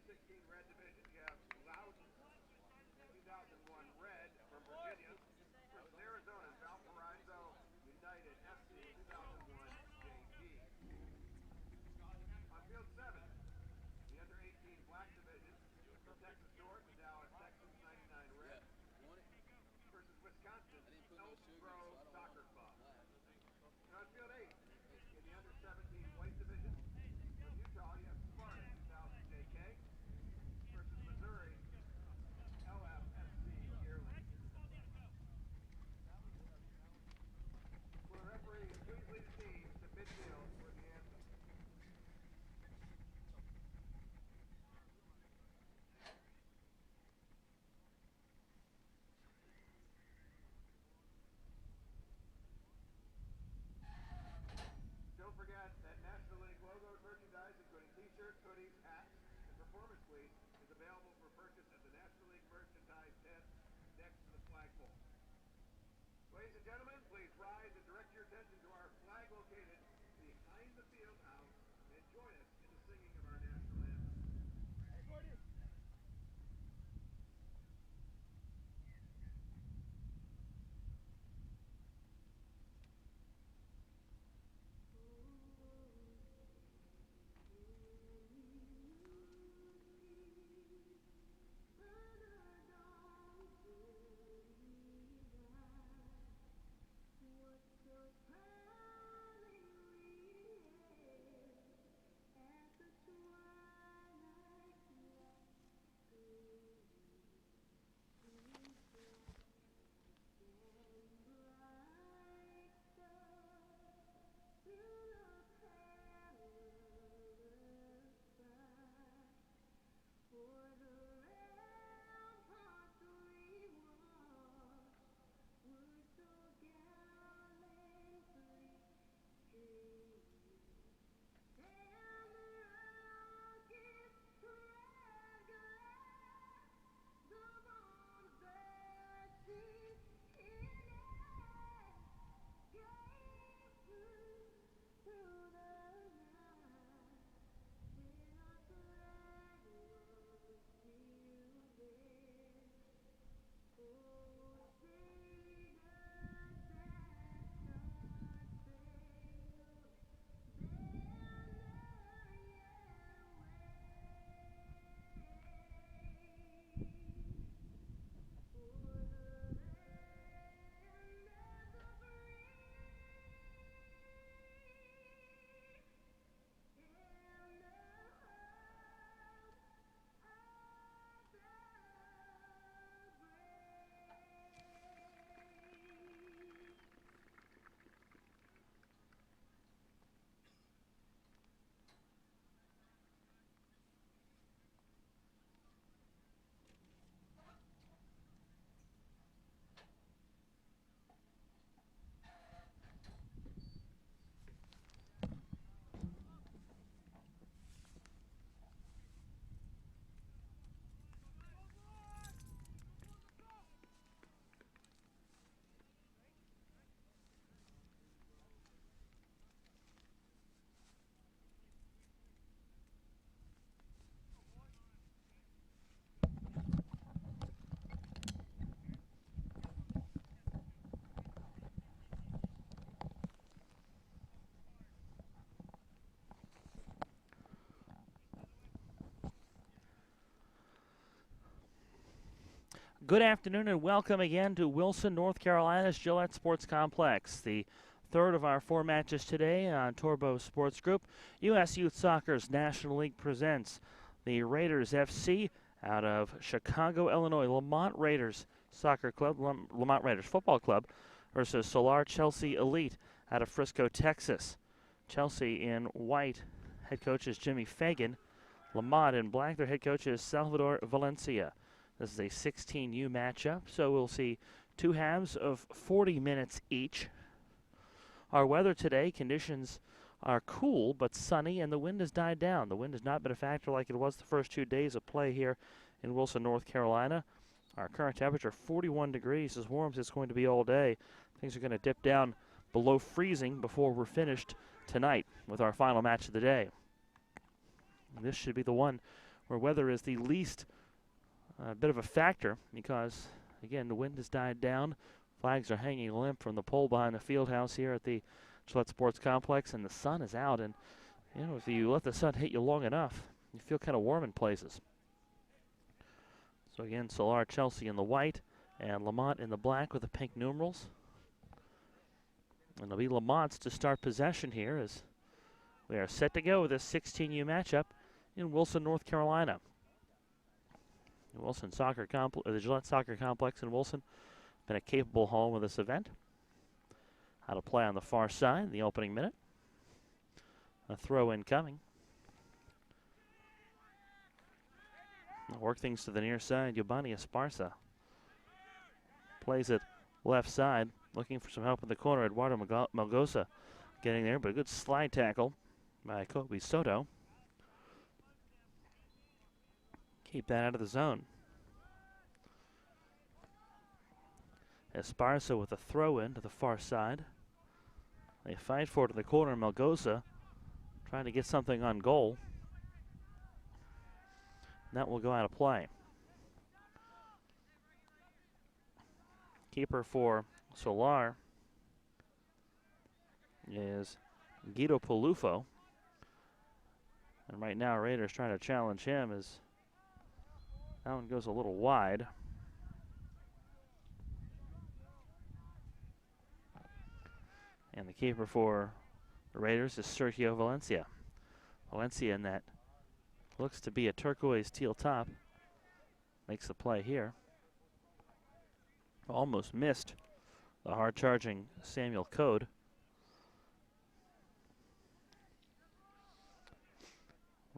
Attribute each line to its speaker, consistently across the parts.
Speaker 1: U16 red division, you have Loudon, 2001 red from Virginia versus Arizona's Valparaiso United FC 2001 JV. On field 7, the under 18 black division from Texas North, the Dallas Texans 99 red versus Wisconsin's Elk Grove Soccer Club. And on field 8, in the under 17 white division from Utah, you have Sparta 2000 JK versus Missouri LFSC Yearling. Will the referee please lead the teams to midfield for the anthem? Don't forget that National League logoed merchandise, including t-shirts, hoodies, hats, and performance cleats, is available for purchase at the National League merchandise tent next to the flagpole. Ladies and gentlemen, please rise and direct your attention to our flag located behind the field house and join us in the singing of our national anthem.
Speaker 2: Good afternoon and welcome again to Wilson, North Carolina's Gillette Sports Complex. The third of our four matches today on Torbo Sports Group. U.S. Youth Soccer's National League presents the Raiders FC out of Chicago, Illinois. Lamont Raiders Soccer Club, Lamont Raiders Football Club versus Solar Chelsea Elite out of Frisco, Texas. Chelsea in white, head coach is Jimmy Fagan. Lamont in black, their head coach is Salvador Valencia. This is a 16U matchup, so we'll see two halves of 40 minutes each. Our weather today, conditions are cool but sunny, and the wind has died down. The wind has not been a factor like it was the first 2 days of play here in Wilson, North Carolina. Our current temperature, 41 degrees, as warm as it's going to be all day. Things are going to dip down below freezing before we're finished tonight with our final match of the day. And this should be the one where weather is the least bit of a factor because, again, the wind has died down. Flags are hanging limp from the pole behind the field house here at the Gillette Sports Complex, and the sun is out. And, you know, if you let the sun hit you long enough, you feel kind of warm in places. So, again, Solar Chelsea in the white and Lamont in the black with the pink numerals. And it'll be Lamont's to start possession here as we are set to go with this 16U matchup in Wilson, North Carolina. The the Gillette Soccer Complex in Wilson, been a capable home of this event. How to play on the far side in the opening minute. A throw in coming. Work things to the near side. Giovanni Esparza plays it left side, looking for some help in the corner. Eduardo Melgosa getting there, but a good slide tackle by Kobe Soto. Keep that out of the zone. Esparza with a throw in to the far side. They fight for it in the corner. Melgosa trying to get something on goal. That will go out of play. Keeper for Solar is Guido Polufo. And right now Raiders trying to challenge him as that one goes a little wide. And the keeper for the Raiders is Sergio Valencia. Valencia in that looks to be a turquoise teal top. Makes the play here. Almost missed the hard-charging Samuel Code.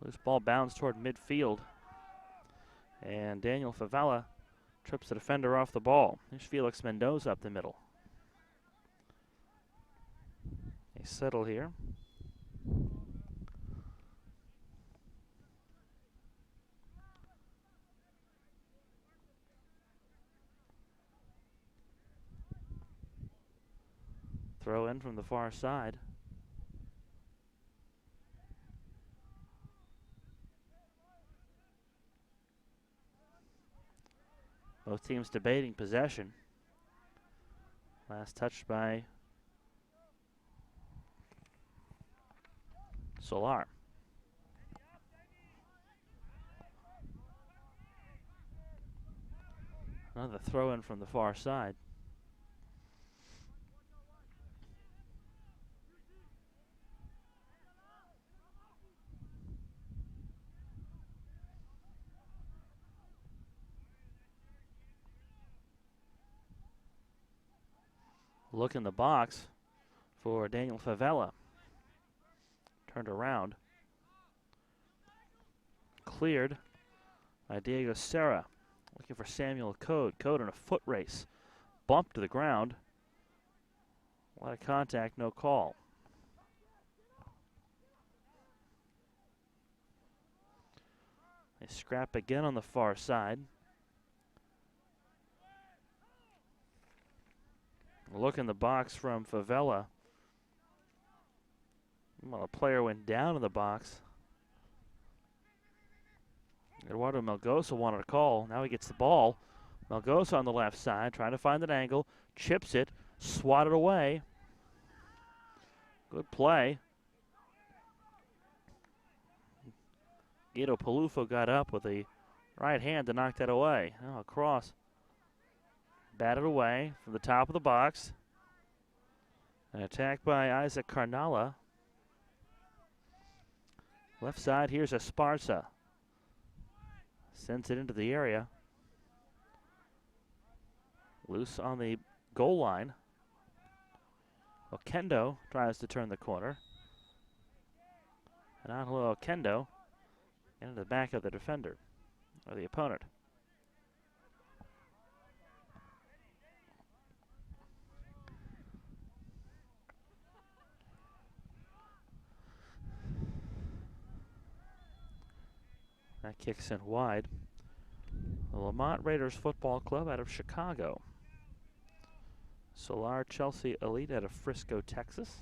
Speaker 2: Loose ball bounds toward midfield. And Daniel Favela trips the defender off the ball. There's Felix Mendoza up the middle. They settle here. Throw in from the far side. Both teams debating possession. Last touched by Solar. Another throw in from the far side. Look in the box for Daniel Favela. Turned around. Cleared by Diego Serra. Looking for Samuel Code. Code in a foot race. Bumped to the ground. A lot of contact, no call. They scrap again on the far side. Look in the box from Favela. Well, a player went down in the box. Eduardo Melgosa wanted a call. Now he gets the ball. Melgosa on the left side, trying to find an angle. Chips it, swatted away. Good play. Guido Polufo got up with a right hand to knock that away. Oh, a cross. Batted away from the top of the box. An attack by Isaac Carnala. Left side, here's Esparza. Sends it into the area. Loose on the goal line. Okendo tries to turn the corner. And Angelo Okendo into the back of the defender, or the opponent. That kicks in wide. The Lamont Raiders Football Club out of Chicago. Solar Chelsea Elite out of Frisco, Texas.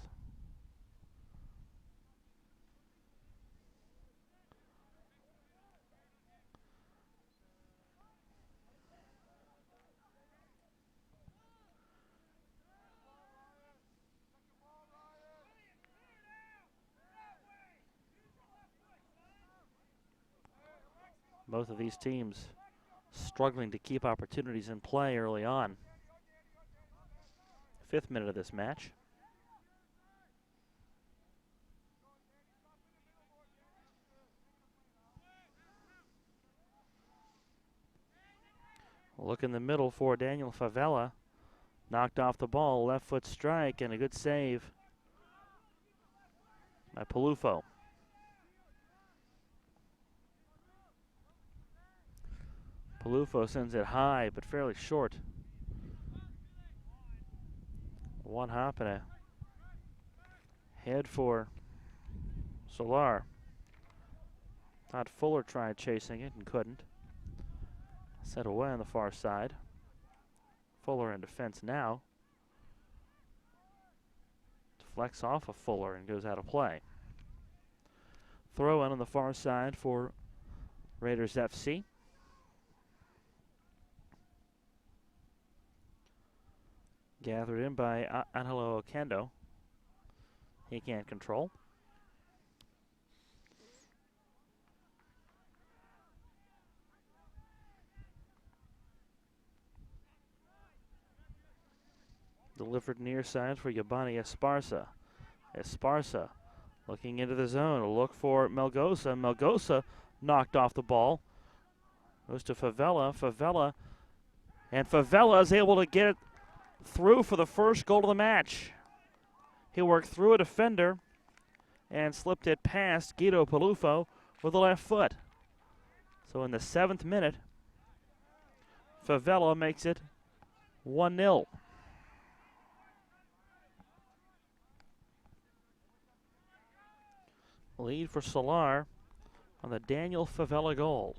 Speaker 2: Both of these teams struggling to keep opportunities in play early on. 5th minute of this match. Look in the middle for Daniel Favela. Knocked off the ball, left foot strike, and a good save by Palufo. Palufo sends it high, but fairly short. One hop and a head for Solar. Thought Fuller tried chasing it and couldn't. Set away on the far side. Fuller in defense now. Deflects off of Fuller and goes out of play. Throw in on the far side for Raiders FC. Gathered in by Angelo Okendo. He can't control. Delivered near side for Yabani Esparza. Esparza looking into the zone. A look for Melgoza. Melgoza knocked off the ball. Goes to Favela. Favela is able to get it through for the first goal of the match. He worked through a defender and slipped it past Guido Palufo with the left foot. So in the 7th minute, Favela makes it 1-0. Lead for Solar on the Daniel Favela goal.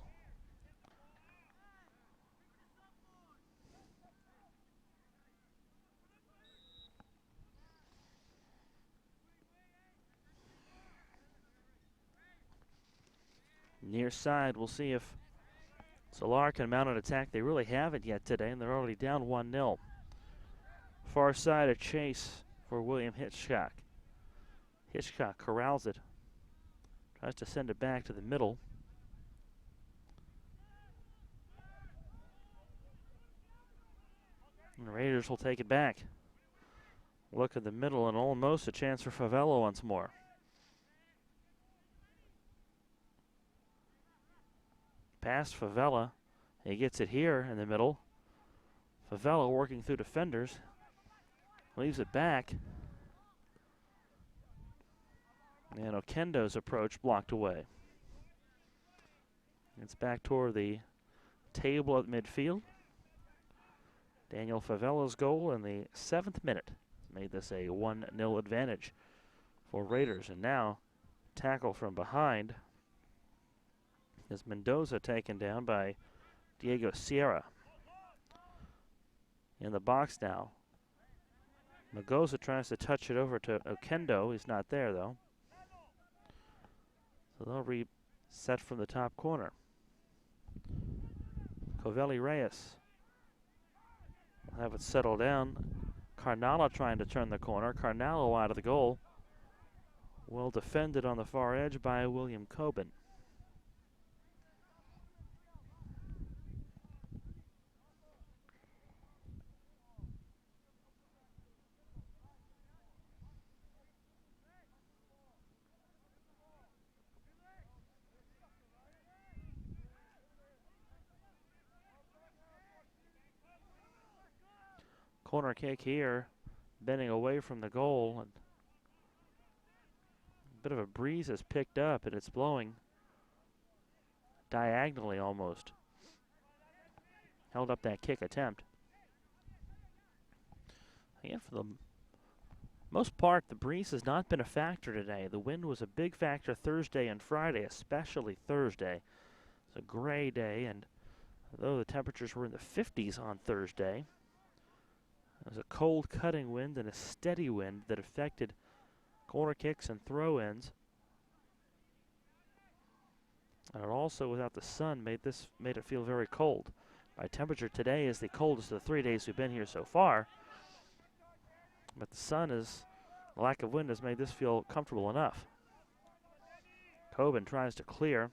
Speaker 2: Near side, we'll see if Solar can mount an attack. They really haven't yet today, and they're already down 1-0. Far side, a chase for William Hitchcock. Hitchcock corrals it. Tries to send it back to the middle. And the Raiders will take it back. Look at the middle and almost a chance for Favela once more. Past Favela. He gets it here in the middle. Favela working through defenders. Leaves it back. And Okendo's approach blocked away. It's back toward the table at midfield. Daniel Favela's goal in the 7th minute made this a 1-0 advantage for Raiders. And now, tackle from behind is Mendoza taken down by Diego Sierra. In the box now. Mendoza tries to touch it over to Okendo. He's not there, though. So they'll reset from the top corner. Covelli Reyes will have it settle down. Carnala trying to turn the corner. Carnala wide of the goal. Well defended on the far edge by William Coben. Corner kick here, bending away from the goal. And a bit of a breeze has picked up, and it's blowing diagonally almost. Held up that kick attempt. Again, for the most part, the breeze has not been a factor today. The wind was a big factor Thursday and Friday, especially Thursday. It's a gray day, and though the temperatures were in the 50s on Thursday, it was a cold cutting wind and a steady wind that affected corner kicks and throw-ins. And it also, without the sun, made it feel very cold. My temperature today is the coldest of the 3 days we've been here so far. But the lack of wind has made this feel comfortable enough. Coben tries to clear.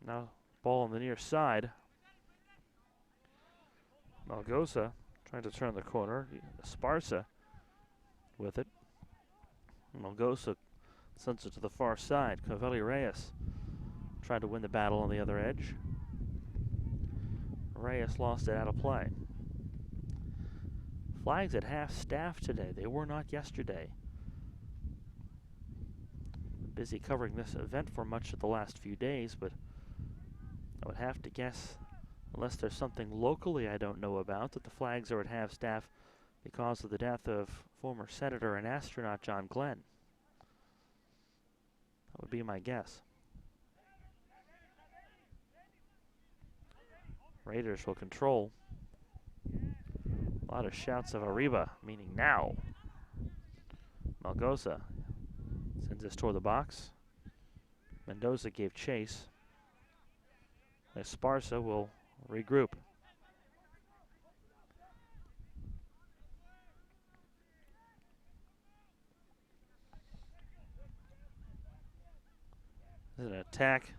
Speaker 2: Now ball on the near side. Malgoza trying to turn the corner. Esparza with it. Malgoza sends it to the far side. Cavelli Reyes tried to win the battle on the other edge. Reyes lost it out of play. Flags at half staff today. They were not yesterday. Busy covering this event for much of the last few days, but I would have to guess, unless there's something locally I don't know about, that the flags are at half staff because of the death of former Senator and astronaut John Glenn. That would be my guess. Raiders will control. A lot of shouts of Arriba, meaning now. Malgoza sends this toward the box. Mendoza gave chase. Esparza will regroup. This is an attack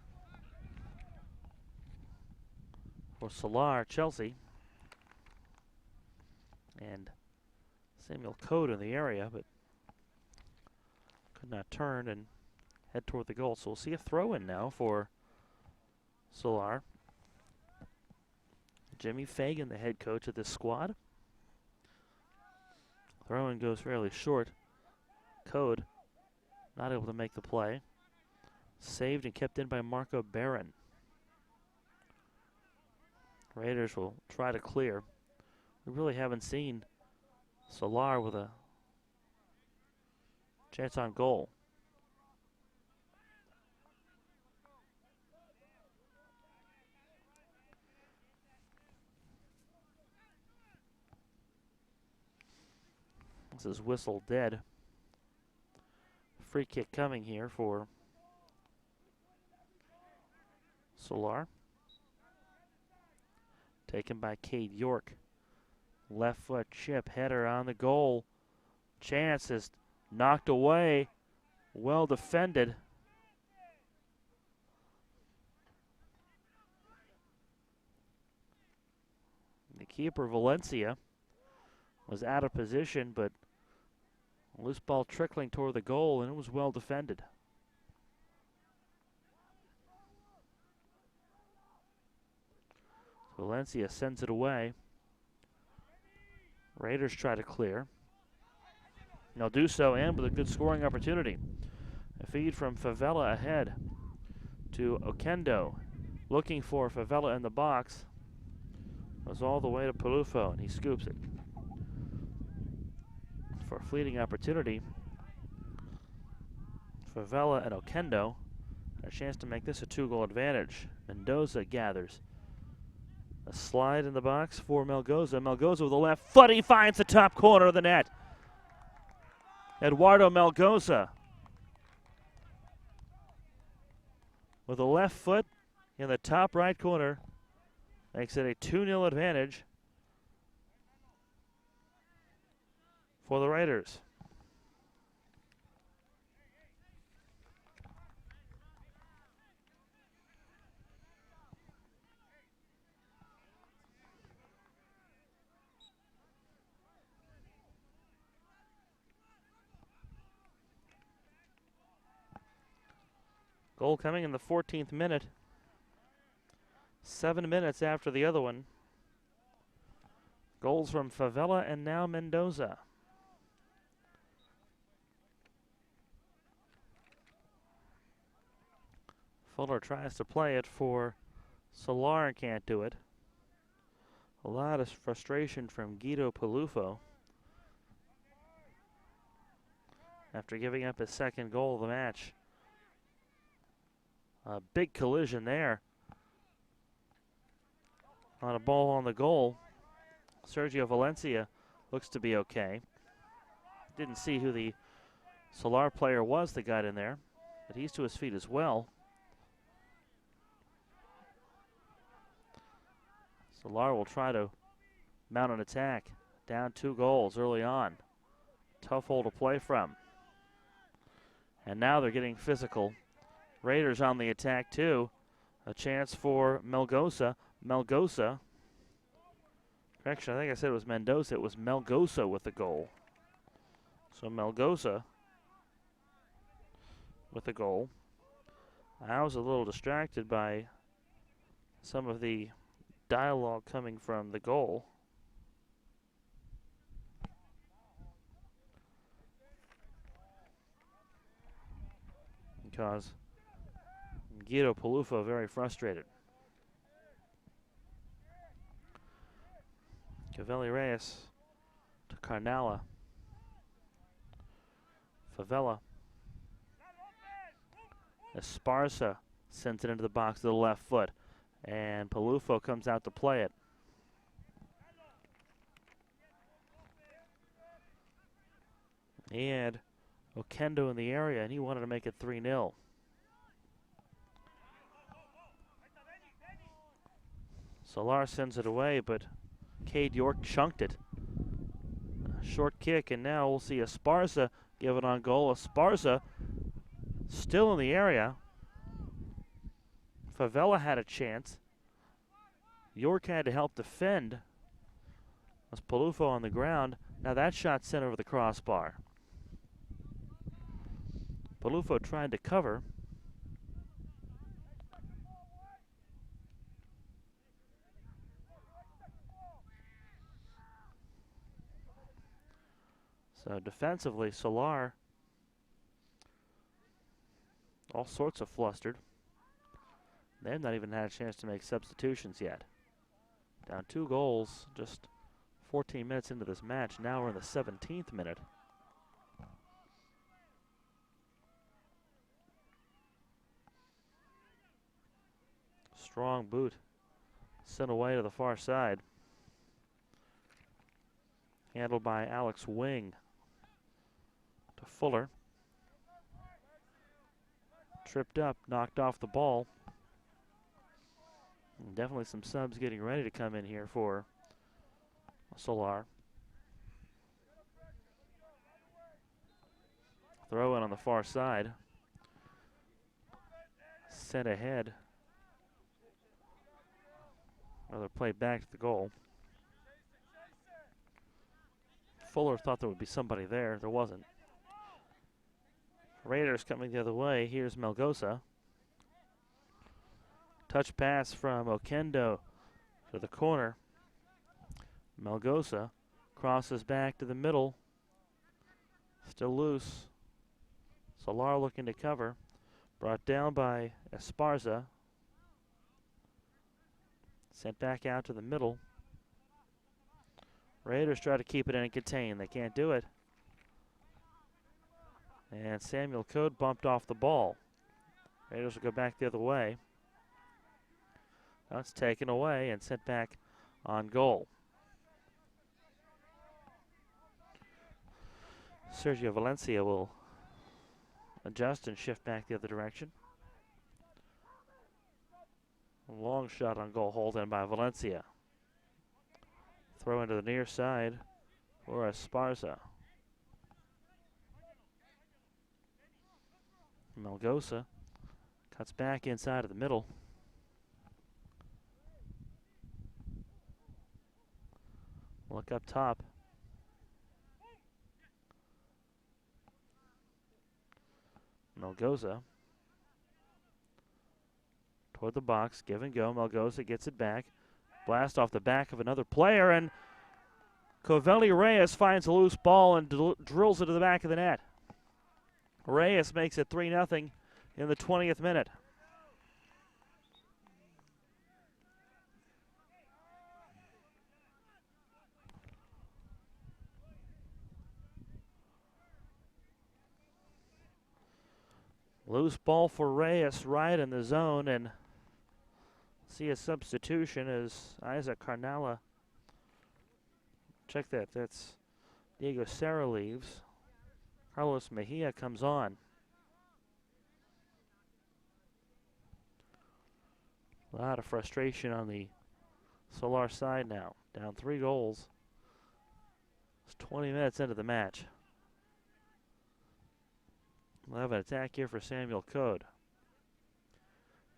Speaker 2: for Solar, Chelsea. And Samuel Code in the area, but could not turn and head toward the goal. So we'll see a throw in now for Solar. Jimmy Fagan, the head coach of this squad. Throw in goes fairly short. Code not able to make the play. Saved and kept in by Marco Barron. Raiders will try to clear. We really haven't seen Solar with a chance on goal. This is whistle dead. Free kick coming here for Solar. Taken by Cade York. Left foot chip, header on the goal. Chance is knocked away. Well defended. The keeper, Valencia, was out of position, but loose ball trickling toward the goal, and it was well defended. Valencia sends it away. Raiders try to clear. They'll do so, and with a good scoring opportunity. A feed from Favela ahead to Oquendo. Looking for Favela in the box. Goes all the way to Pelufo, and he scoops it. For a fleeting opportunity, Favela and Oquendo a chance to make this a 2-goal advantage. Mendoza gathers. A slide in the box for Malgoza. Malgoza with the left foot. He finds the top corner of the net. Eduardo Malgoza with the left foot in the top right corner makes it a 2-0 advantage for the Raiders. Goal coming in the 14th minute. 7 minutes after the other one. Goals from Favela and now Mendoza. Fuller tries to play it for Solar and can't do it. A lot of frustration from Guido Pelufo after giving up his second goal of the match. A big collision there on a ball on the goal. Sergio Valencia looks to be okay. Didn't see who the Solar player was that got in there, but he's to his feet as well. Solar will try to mount an attack. Down 2 goals early on. Tough hole to play from. And now they're getting physical. Raiders on the attack too. A chance for Melgosa. Correction, I think I said it was Mendoza. It was Melgosa with the goal. So Melgosa with the goal. I was a little distracted by some of the dialogue coming from the goal. Because Guido Palufo very frustrated. Cavelli Reyes to Carnala. Favela. Esparza sends it into the box to the left foot. And Palufo comes out to play it. He had Oquendo in the area, and he wanted to make it 3-0. Solar sends it away, but Cade York chunked it. A short kick, and now we'll see Esparza give it on goal. Esparza still in the area. Favela had a chance. York had to help defend. Was Palufo on the ground. Now that shot sent over the crossbar. Palufo tried to cover. So defensively, Solar all sorts of flustered. They've not even had a chance to make substitutions yet. Down 2 goals, just 14 minutes into this match. Now we're in the 17th minute. Strong boot sent away to the far side. Handled by Alex Wing to Fuller. Tripped up, knocked off the ball. And definitely some subs getting ready to come in here for Solar. Throw in on the far side. Sent ahead. Another play back to the goal. Fuller thought there would be somebody there. There wasn't. Raiders coming the other way. Here's Melgosa. Touch pass from Oquendo to the corner. Melgosa crosses back to the middle. Still loose. Solar looking to cover. Brought down by Esparza. Sent back out to the middle. Raiders try to keep it in and contain. They can't do it. And Samuel Code bumped off the ball. Raiders will go back the other way. That's taken away and sent back on goal. Sergio Valencia will adjust and shift back the other direction. A long shot on goal, hauled in by Valencia. Throw into the near side for Esparza. Melgosa cuts back inside of the middle. Look up top. Melgosa toward the box, give and go. Melgosa gets it back. Blast off the back of another player, and Cavelli Reyes finds a loose ball and drills it to the back of the net. Reyes makes it 3-0 in the 20th minute. Loose ball for Reyes right in the zone, and see a substitution as Isaac Carnala. Check that, that's Diego Serra leaves. Carlos Mejia comes on. A lot of frustration on the Solar side now. Down 3 goals. It's 20 minutes into the match. We'll have an attack here for Samuel Code.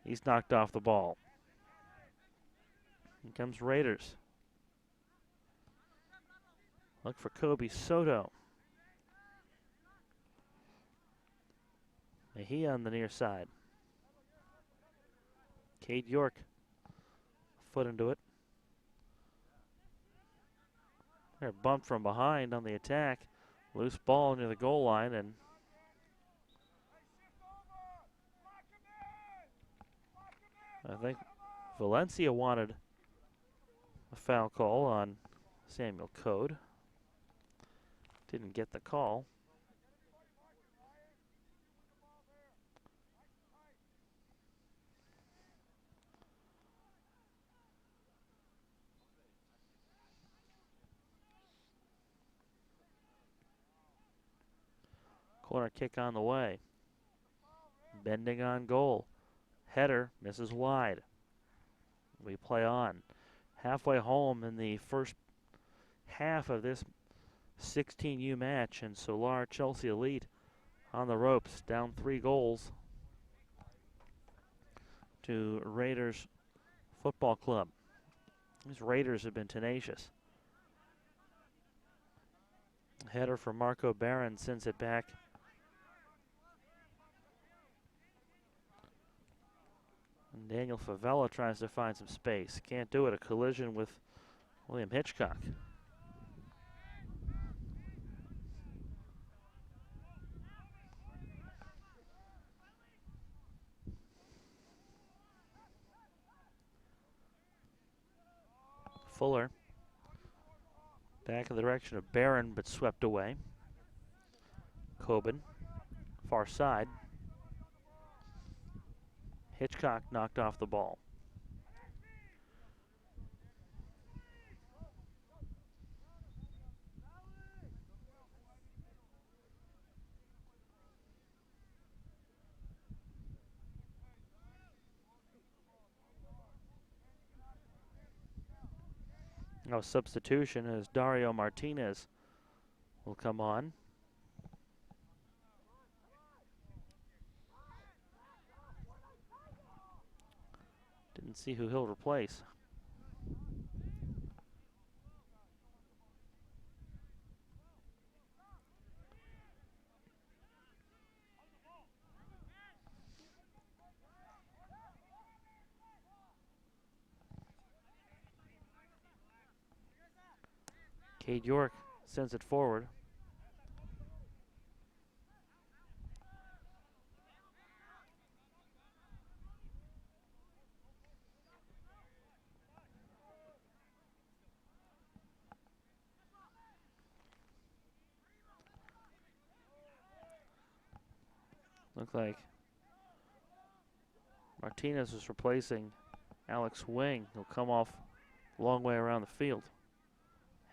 Speaker 2: He's knocked off the ball. Here comes Raiders. Look for Kobe Soto. He on the near side. Cade York, foot into it. They're bumped from behind on the attack. Loose ball near the goal line, and I think Valencia wanted a foul call on Samuel Code. Didn't get the call. Corner kick on the way. Bending on goal. Header misses wide. We play on. Halfway home in the first half of this 16U match, and Solar Chelsea Elite on the ropes, down 3 goals to Raiders Football Club. These Raiders have been tenacious. Header for Marco Barron sends it back. And Daniel Favela tries to find some space. Can't do it. A collision with William Hitchcock. Fuller. Back in the direction of Barron, but swept away. Coben. Far side. Hitchcock knocked off the ball. No substitution as Dario Martinez will come on. Didn't see who he'll replace. Cade York sends it forward. Looked like Martinez was replacing Alex Wing. He'll come off a long way around the field.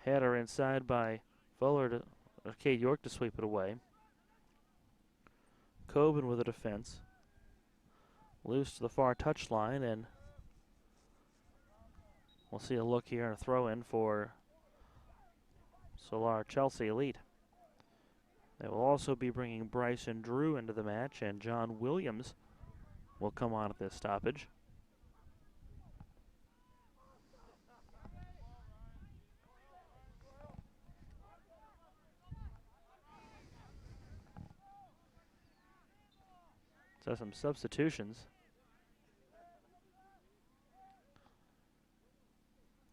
Speaker 2: Header inside by Fuller to Cade York to sweep it away. Coben with a defense. Loose to the far touchline, and we'll see a look here and a throw in for Solar Chelsea Elite. They will also be bringing Bryson Drew into the match, and John Williams will come on at this stoppage. So some substitutions.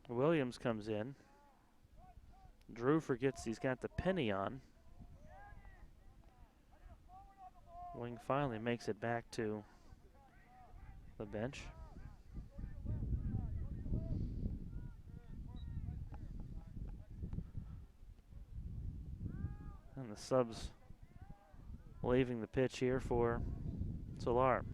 Speaker 2: Williams comes in. Drew forgets he's got the penny on. Wing finally makes it back to the bench. And the subs leaving the pitch here for Solar.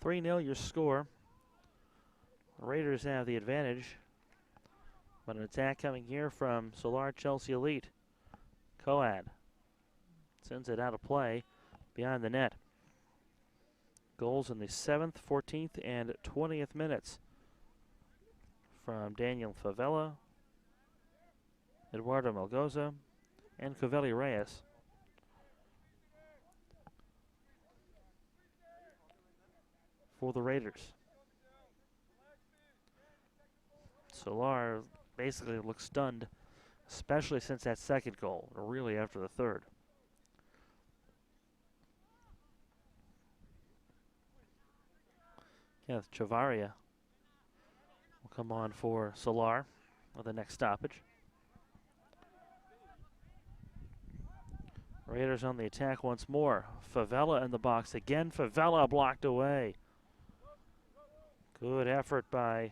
Speaker 2: (3-0) your score. Raiders have the advantage. But an attack coming here from Solar Chelsea Elite. Coad sends it out of play behind the net. Goals in the 7th, 14th, and 20th minutes from Daniel Favela, Eduardo Melgoza, and Covelli Reyes. For the Raiders. Solar basically looks stunned, especially since that second goal, or really after the third. Kenneth Chavaria will come on for Solar with the next stoppage. Raiders on the attack once more. Favela in the box again. Favela blocked away. Good effort by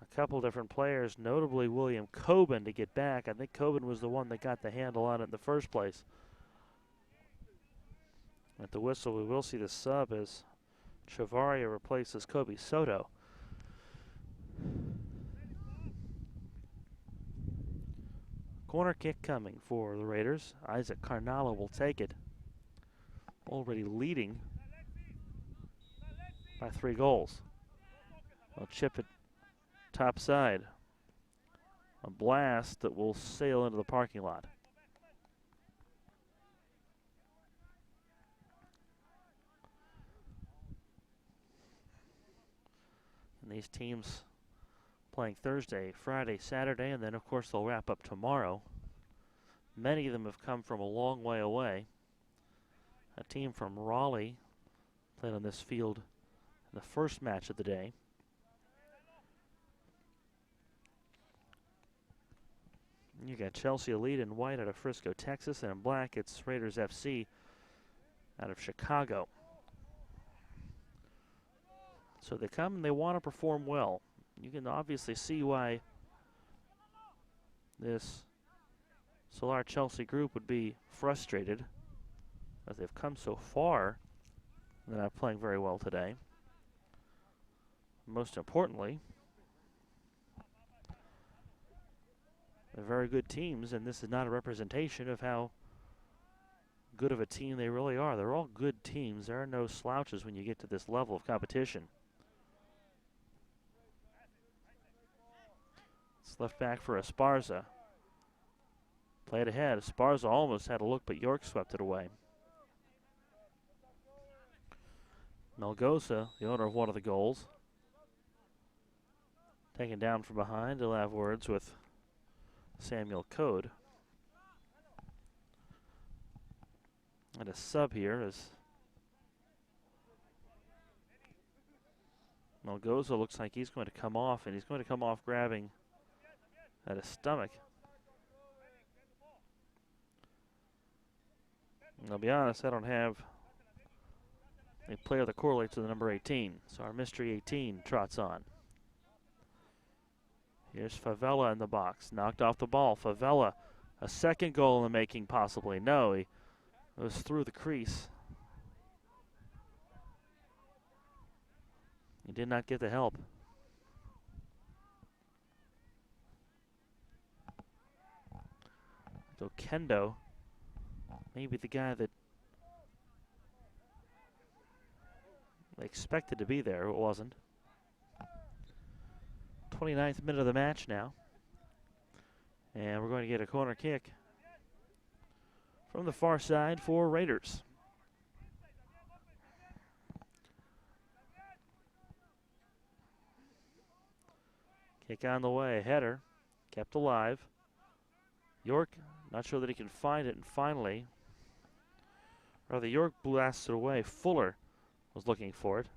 Speaker 2: a couple different players, notably William Coben, to get back. I think Coben was the one that got the handle on it in the first place. At the whistle, we will see the sub as Chavaria replaces Kobe Soto. Corner kick coming for the Raiders. Isaac Carnala will take it. Already leading by 3 goals. They'll chip it top side. A blast that will sail into the parking lot. And these teams playing Thursday, Friday, Saturday, and then of course they'll wrap up tomorrow. Many of them have come from a long way away. A team from Raleigh played on this field in the first match of the day. You got Chelsea Elite in white out of Frisco, Texas, and in black it's Raiders FC out of Chicago. So they come and they want to perform well. You can obviously see why this Solar Chelsea group would be frustrated, as they've come so far. They're not playing very well today. Most importantly, they're very good teams, and this is not a representation of how good of a team they really are. They're all good teams. There are no slouches when you get to this level of competition. It's left back for Esparza. Played ahead. Esparza almost had a look, but York swept it away. Melgoza, the owner of one of the goals, taken down from behind. He'll have words with Samuel Code. And a sub here is Melgoza. Looks like he's going to come off, and he's going to come off grabbing at his stomach. And I'll be honest, I don't have a player that correlates to the number 18, so our mystery 18 trots on. Here's Favela in the box, knocked off the ball. Favela, a second goal in the making possibly. No, he was through the crease. He did not get the help. So Kendo, maybe the guy that they expected to be there, it wasn't. 29th minute of the match now. And we're going to get a corner kick from the far side for Raiders. Kick on the way, a header, kept alive. York, not sure that he can find it, and finally, rather York blasted away. Fuller was looking for it.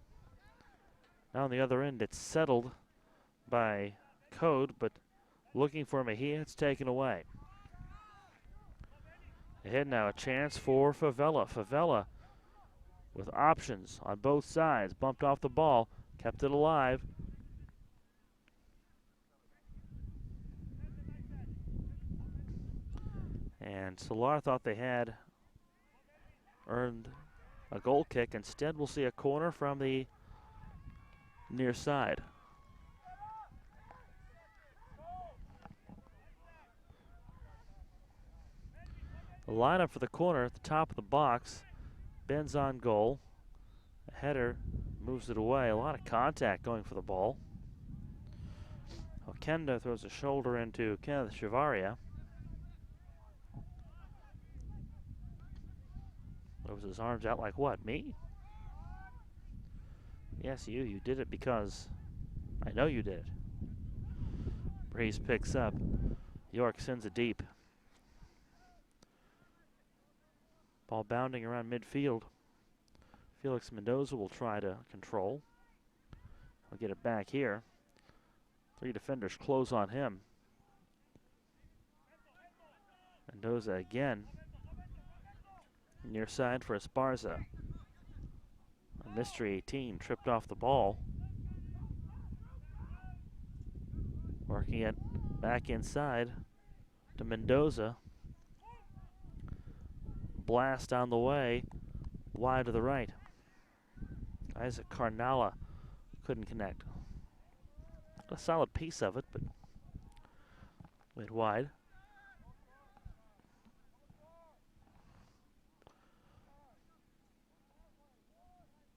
Speaker 2: Now on the other end, it's settled by Code, but looking for Mejia, it's taken away. Ahead now, a chance for Favela. Favela with options on both sides, bumped off the ball, kept it alive. And Solar thought they had earned a goal kick. Instead, we'll see a corner from the near side. The lineup for the corner at the top of the box. Bends on goal. A header moves it away. A lot of contact going for the ball. Okenda throws a shoulder into Kenneth Chavaria. Throws his arms out like what, me? Yes, you. You did it because I know you did it. Breeze picks up. York sends it deep. Ball bounding around midfield. Felix Mendoza will try to control. He'll get it back here. 3 defenders close on him. Mendoza again. Near side for Esparza. A mystery 18 tripped off the ball. Working it back inside to Mendoza. Blast on the way, wide to the right. Isaac Carnala couldn't connect. A solid piece of it, but went wide.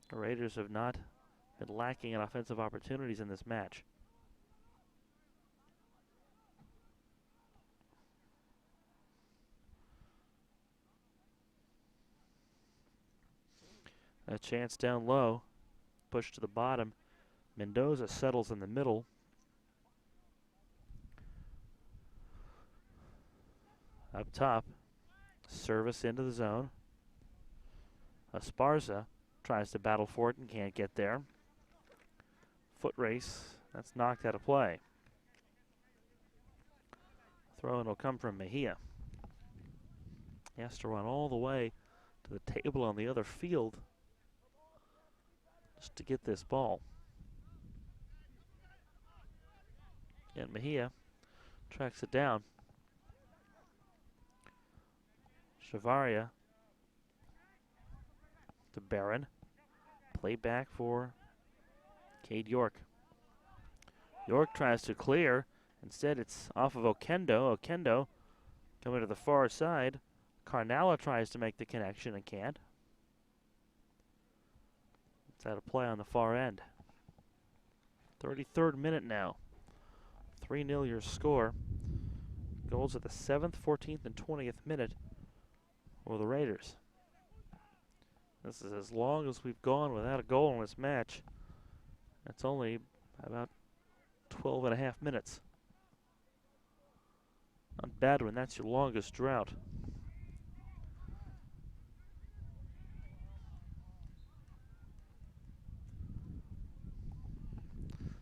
Speaker 2: The Raiders have not been lacking in offensive opportunities in this match. A chance down low, pushed to the bottom. Mendoza settles in the middle. Up top, service into the zone. Esparza tries to battle for it and can't get there. Foot race, that's knocked out of play. Throw-in will come from Mejia. He has to run all the way to the table on the other field just to get this ball. And Mejia tracks it down. Chavaria to Barron. Play back for Cade York. York tries to clear. Instead, it's off of Okendo. Okendo coming to the far side. Carnala tries to make the connection and can't. It's out of play on the far end. 33rd minute now. 3-0 your score. Goals at the 7th, 14th, and 20th minute for the Raiders. This is as long as we've gone without a goal in this match. That's only about 12 and a half minutes. Not bad when that's your longest drought.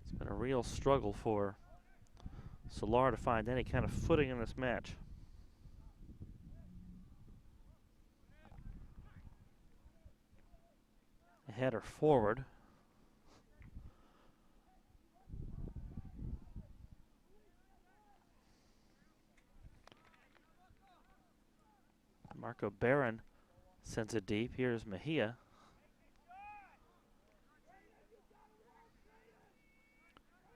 Speaker 2: It's been a real struggle for Solar to find any kind of footing in this match. A header forward. Marco Barron sends it deep. Here's Mejia.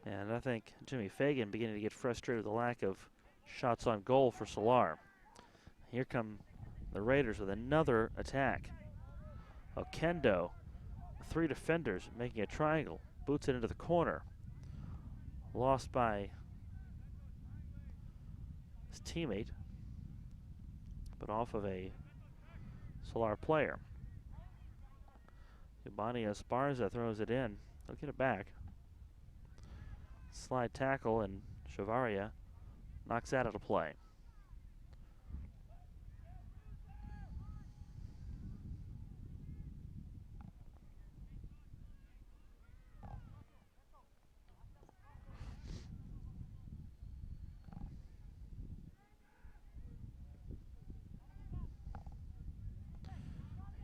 Speaker 2: And I think Jimmy Fagan beginning to get frustrated with the lack of shots on goal for Solar. Here come the Raiders with another attack. Okendo, 3 defenders making a triangle, boots it into the corner. Lost by his teammate, but off of a Solar player. Ubani Esparza throws it in. He'll get it back. Slide tackle, and Chavaria knocks that out of play.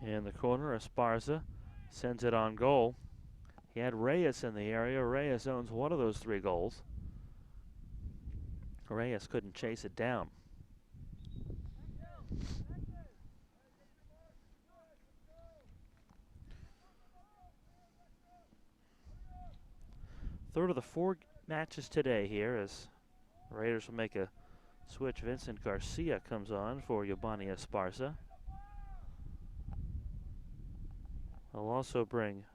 Speaker 2: In the corner, Esparza sends it on goal. He had Reyes in the area. Reyes owns one of those 3 goals. Reyes couldn't chase it down. Third of the 4 matches today here as the Raiders will make a Switch, Vincent Garcia comes on for Yabani Esparza. They'll also bring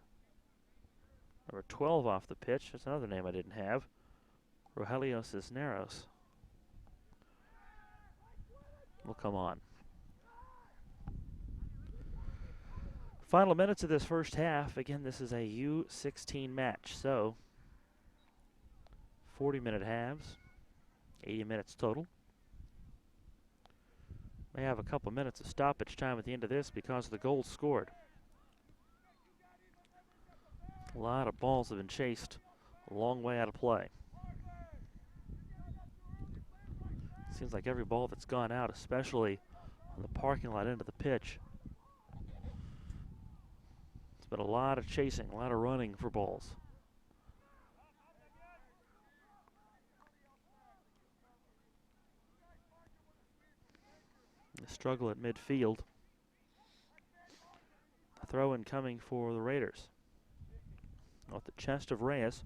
Speaker 2: number 12 off the pitch. That's another name I didn't have. Rogelio Cisneros will come on. Final minutes of this first half. Again, this is a U16 match, so 40-minute halves, 80 minutes total. May have a couple minutes of stoppage time at the end of this because of the goals scored. A lot of balls have been chased a long way out of play. Seems like every ball that's gone out, especially on the parking lot end of the pitch, it's been a lot of chasing, a lot of running for balls. The struggle at midfield. A throw-in coming for the Raiders. Off the chest of Reyes.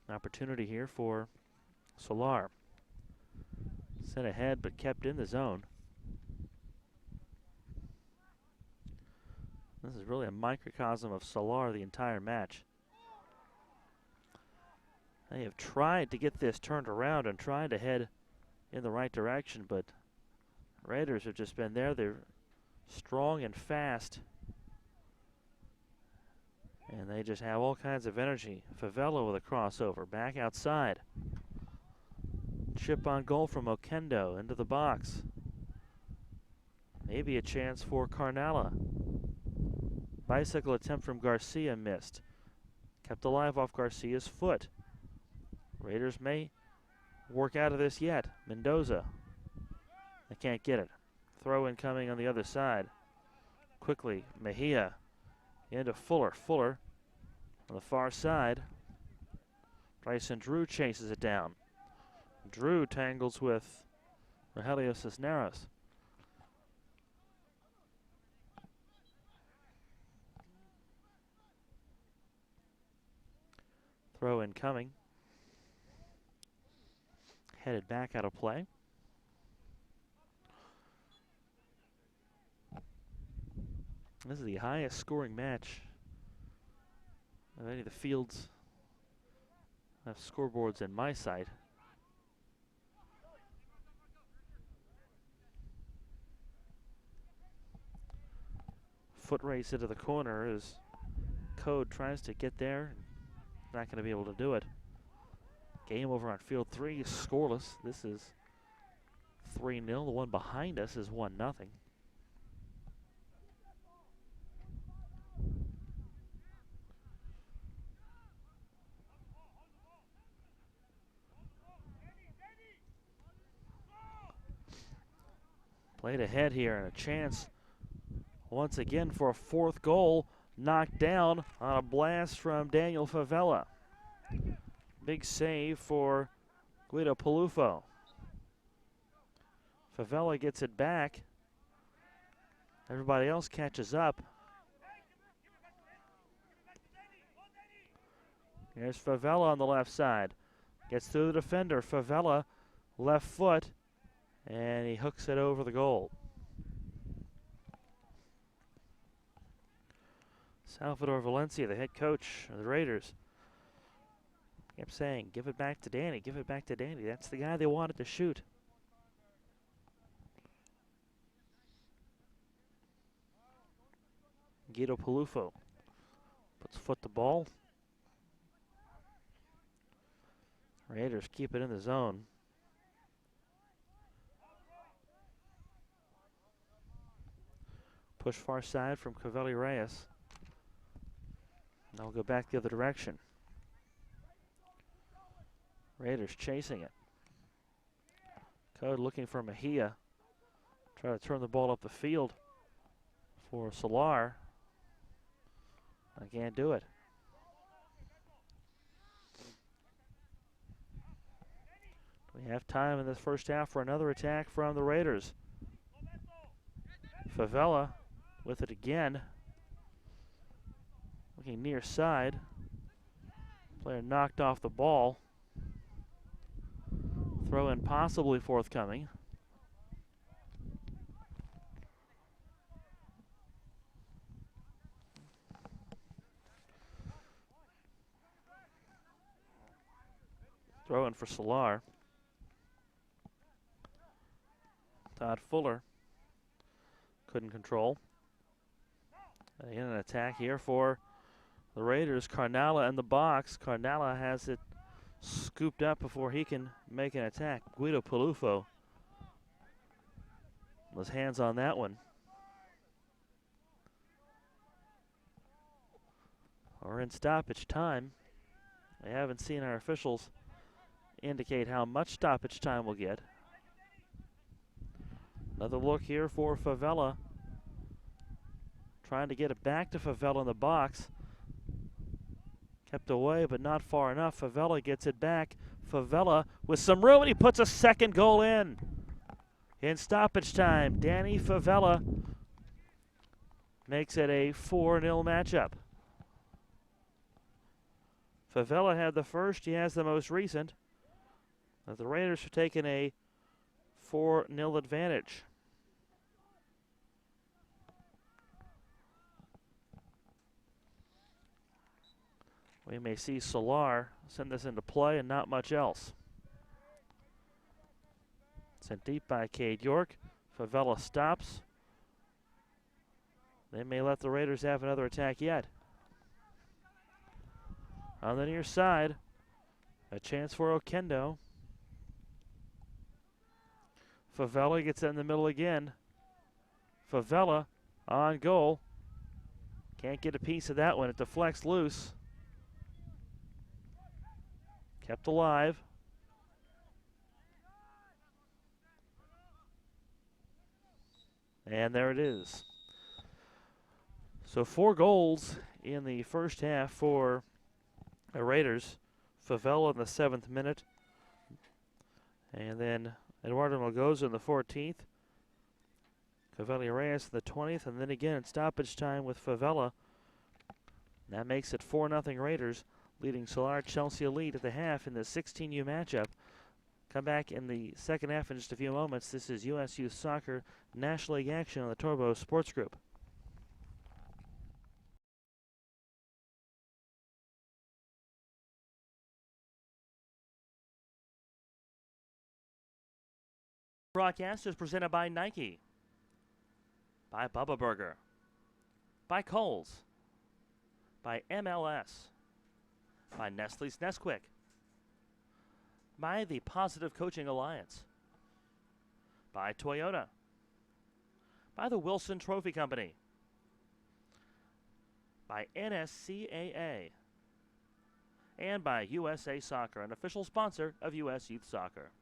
Speaker 2: An opportunity here for Solar. Sent ahead but kept in the zone. This is really a microcosm of Solar the entire match. They have tried to get this turned around and tried to head in the right direction, but Raiders have just been there. They're strong and fast, and they just have all kinds of energy. Favela with a crossover, back outside. Chip on goal from Okendo into the box. Maybe a chance for Carnala. Bicycle attempt from Garcia missed. Kept alive off Garcia's foot. Raiders may work out of this yet. Mendoza. They can't get it. Throw in coming on the other side. Quickly, Mejia into Fuller. Fuller on the far side. Bryson Drew chases it down. Drew tangles with Rogelio Cisneros. Throw in coming. Headed back out of play. This is the highest scoring match of any of the fields have scoreboards in my sight. Foot race into the corner as Code tries to get there. Not going to be able to do it. Game over on field 3, scoreless. This is 3-0. The one behind us is 1-0. Played ahead here and a chance once again for a fourth goal. Knocked down on a blast from Daniel Favela. Big save for Guido Palufo. Favela gets it back. Everybody else catches up. Here's Favela on the left side. Gets through the defender. Favela, left foot, and he hooks it over the goal. Salvador Valencia, the head coach of the Raiders, kept saying, give it back to Danny, give it back to Danny. That's the guy they wanted to shoot. Guido Palufo puts foot to ball. Raiders keep it in the zone. Push far side from Cavelli Reyes. Now we'll go back the other direction. Raiders chasing it. Code looking for Mejia. Try to turn the ball up the field for Solar. I can't do it. We have time in this first half for another attack from the Raiders. Favela with it again. Looking near side. Player knocked off the ball. Throw in possibly forthcoming. Throw in for Solar. Todd Fuller couldn't control. Again, an attack here for the Raiders. Carnala in the box. Carnala has it scooped up before he can make an attack. Guido Palufo was hands on that one. We're in stoppage time. I haven't seen our officials indicate how much stoppage time we'll get. Another look here for Favela. Trying to get it back to Favela in the box. Kept away, but not far enough. Favela gets it back. Favela with some room, and he puts a second goal in. In stoppage time, Danny Favela makes it a 4-0 matchup. Favela had the first. He has the most recent. The Raiders have taken a 4-0 advantage. We may see Solar send this into play and not much else. Sent deep by Cade York. Favela stops. They may let the Raiders have another attack yet. On the near side, a chance for Oquendo. Favela gets it in the middle again. Favela on goal. Can't get a piece of that one. It deflects loose. Kept alive. And there it is. So 4 goals in the first half for the Raiders. Favela in the 7th minute. And then Eduardo Malgoza in the 14th. Caveli Reyes in the 20th. And then again in stoppage time with Favela. That makes it 4-0 Raiders, leading Solar Chelsea Elite at the half in the 16U matchup. Come back in the second half in just a few moments. This is U.S. Youth Soccer National League action on the Torbo Sports Group. Broadcast is presented by Nike, by Bubba Burger, by Kohl's, by MLS, by Nestle's Nesquik, by the Positive Coaching Alliance, by Toyota, by the Wilson Trophy Company, by NSCAA, and by USA Soccer, an official sponsor of U.S. Youth Soccer.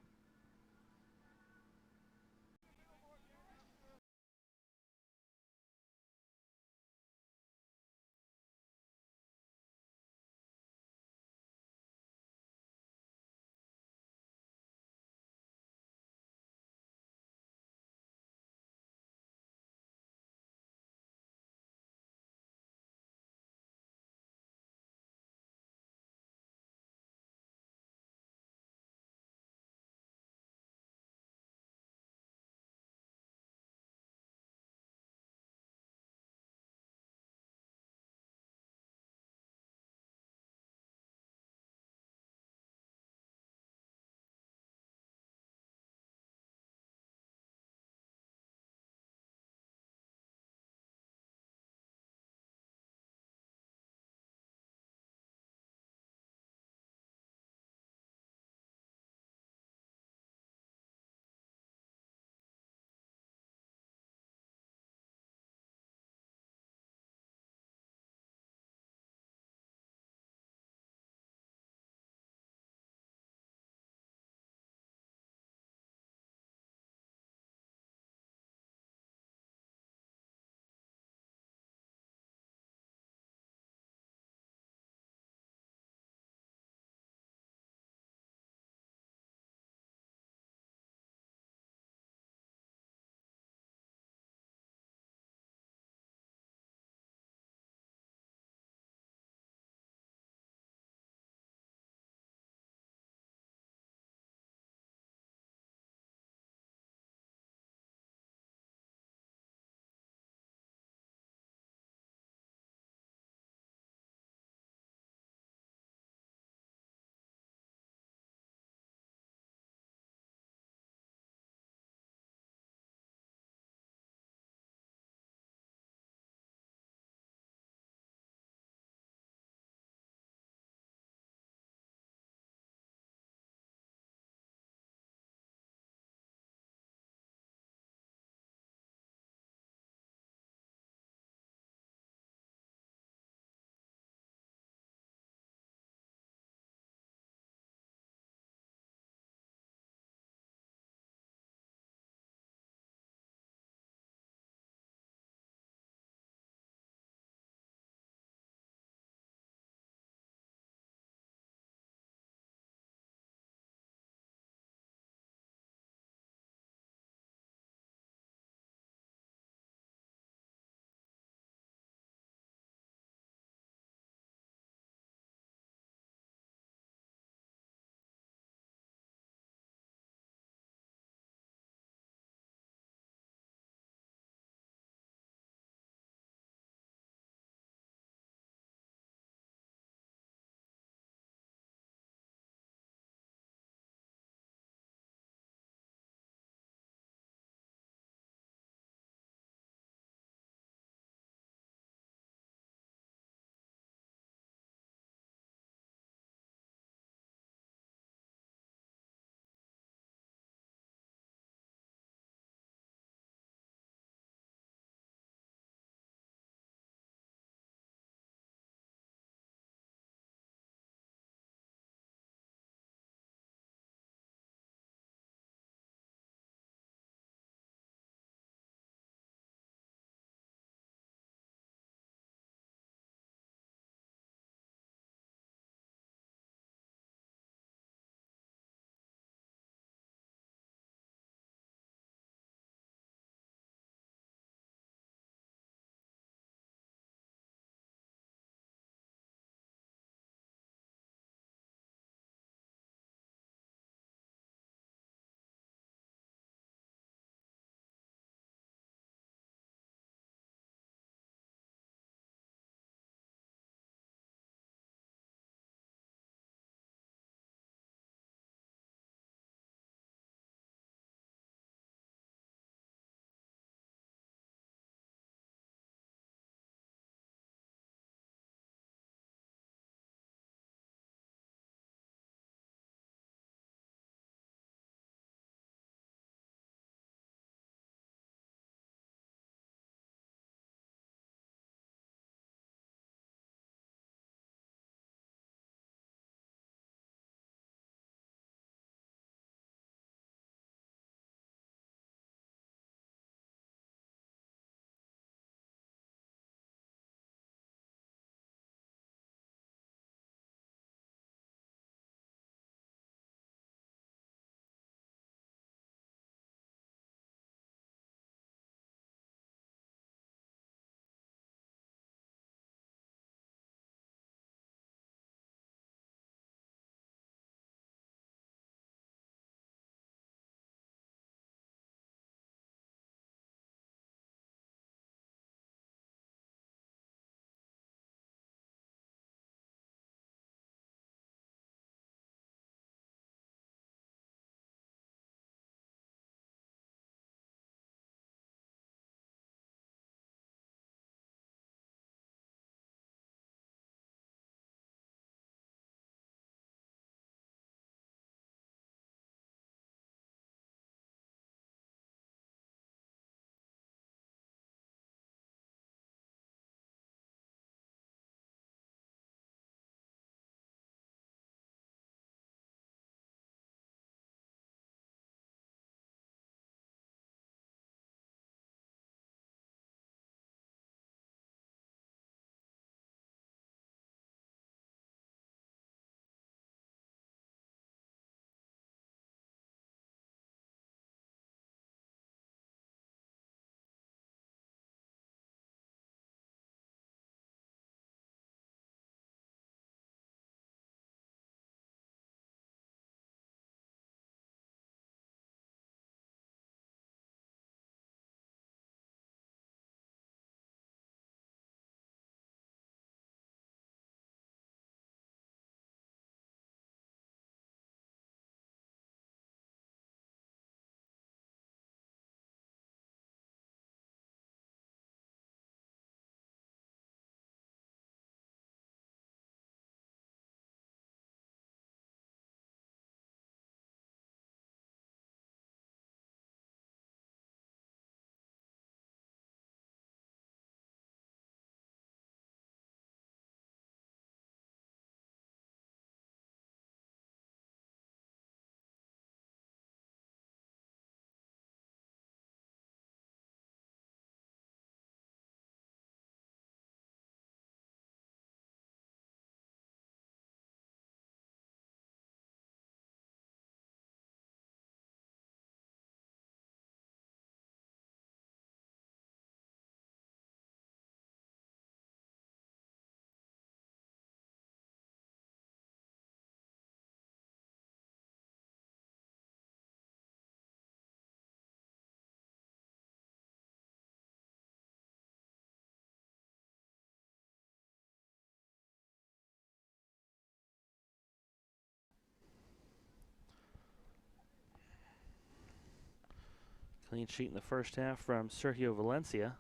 Speaker 2: Clean sheet in the first half from Sergio Valencia.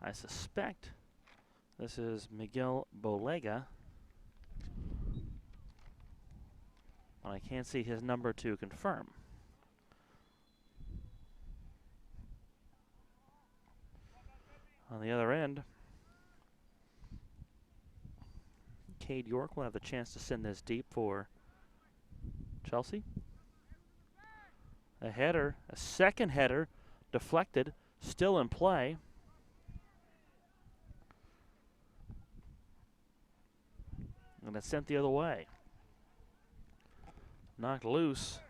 Speaker 2: I suspect this is Miguel Bolega, but I can't see his number to confirm. On the other end, Cade York will have the chance to send this deep for Chelsea. A header, a second header, deflected, still in play. And it's sent the other way. Knocked loose.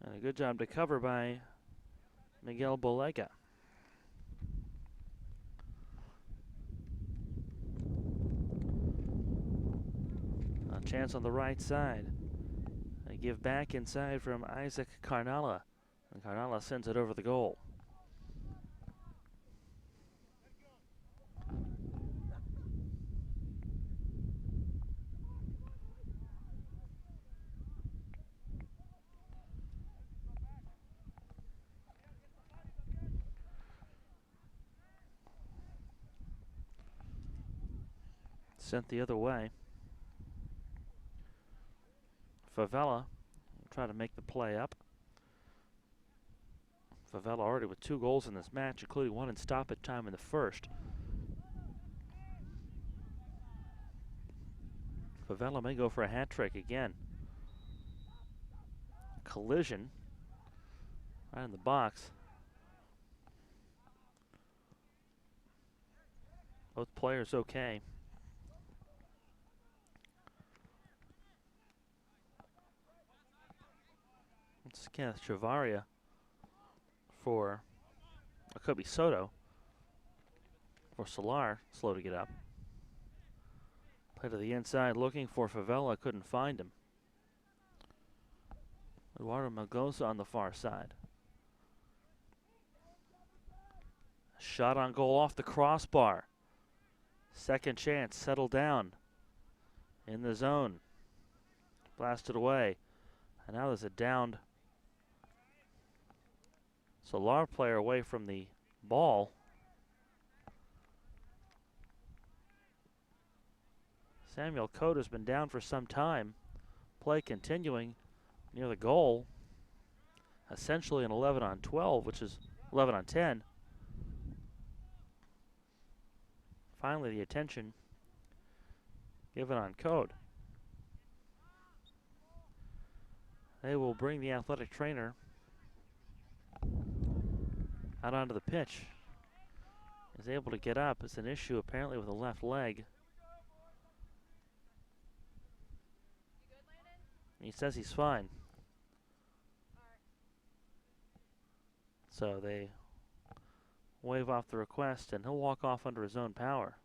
Speaker 2: And a good job to cover by Miguel Bolega. A chance on the right side. They give back inside from Isaac Carnala. And Carnala sends it over the goal. Sent the other way. Favela will try to make the play up. Favela already with 2 goals in this match, including 1 in stoppage time in the first. Favela may go for a hat trick again. Collision right in the box. Both players okay. It's Kenneth Chavaria for, it could be Soto for Solar, slow to get up. Play to the inside looking for Favela, couldn't find him. Eduardo Melgoza on the far side. Shot on goal off the crossbar. Second chance, settle down in the zone. Blasted away. And now there's a downed Solar player away from the ball. Samuel Cote has been down for some time. Play continuing near the goal. Essentially an 11 on 12, which is 11 on 10. Finally, the attention given on Cote. They will bring the athletic trainer out onto the pitch. Is able to get up. It's an issue apparently with the left leg. He says he's fine. So they wave off the request and he'll walk off under his own power.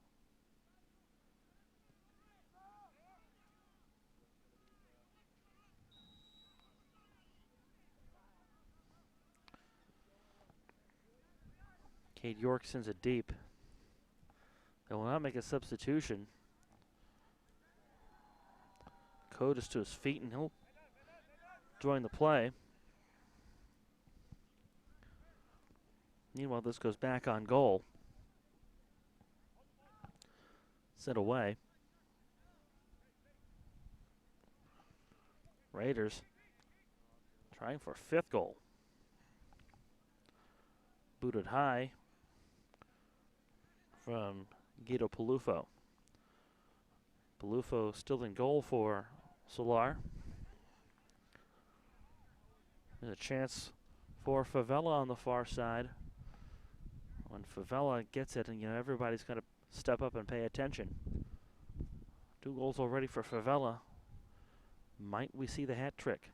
Speaker 2: Cade York sends it deep. They will not make a substitution. Cote is to his feet and he'll join the play. Meanwhile, this goes back on goal. Sent away. Raiders trying for a 5th goal. Booted high from Guido Palufo. Palufo still in goal for Solar. There's a chance for Favela on the far side. When Favela gets it, and everybody's got to step up and pay attention. 2 goals already for Favela. Might we see the hat trick?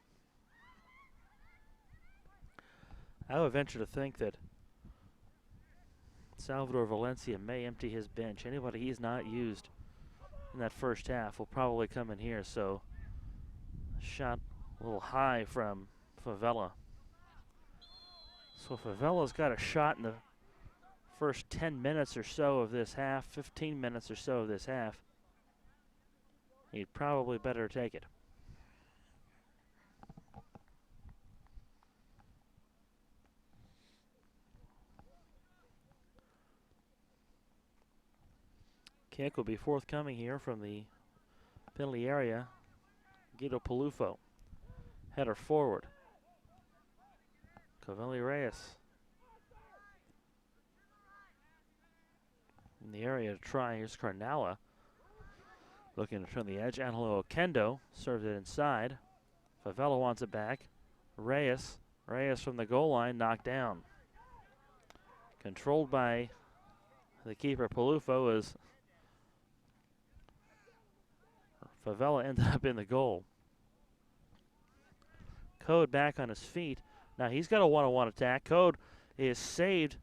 Speaker 2: I would venture to think that Salvador Valencia may empty his bench. Anybody he's not used in that first half will probably come in here. So, shot a little high from Favela. So Favela's got a shot in the first 10 minutes or so of this half, 15 minutes or so of this half. He'd probably better take it. Kick will be forthcoming here from the penalty area. Guido Palufo. Header forward. Covelli Reyes in the area to try. Here's Carnala looking to turn the edge. Angelo Okendo serves it inside. Favela wants it back. Reyes from the goal line, knocked down. Controlled by the keeper, Palufo, as Favela ended up in the goal. Code back on his feet. Now he's got a one-on-one attack. Code is saved.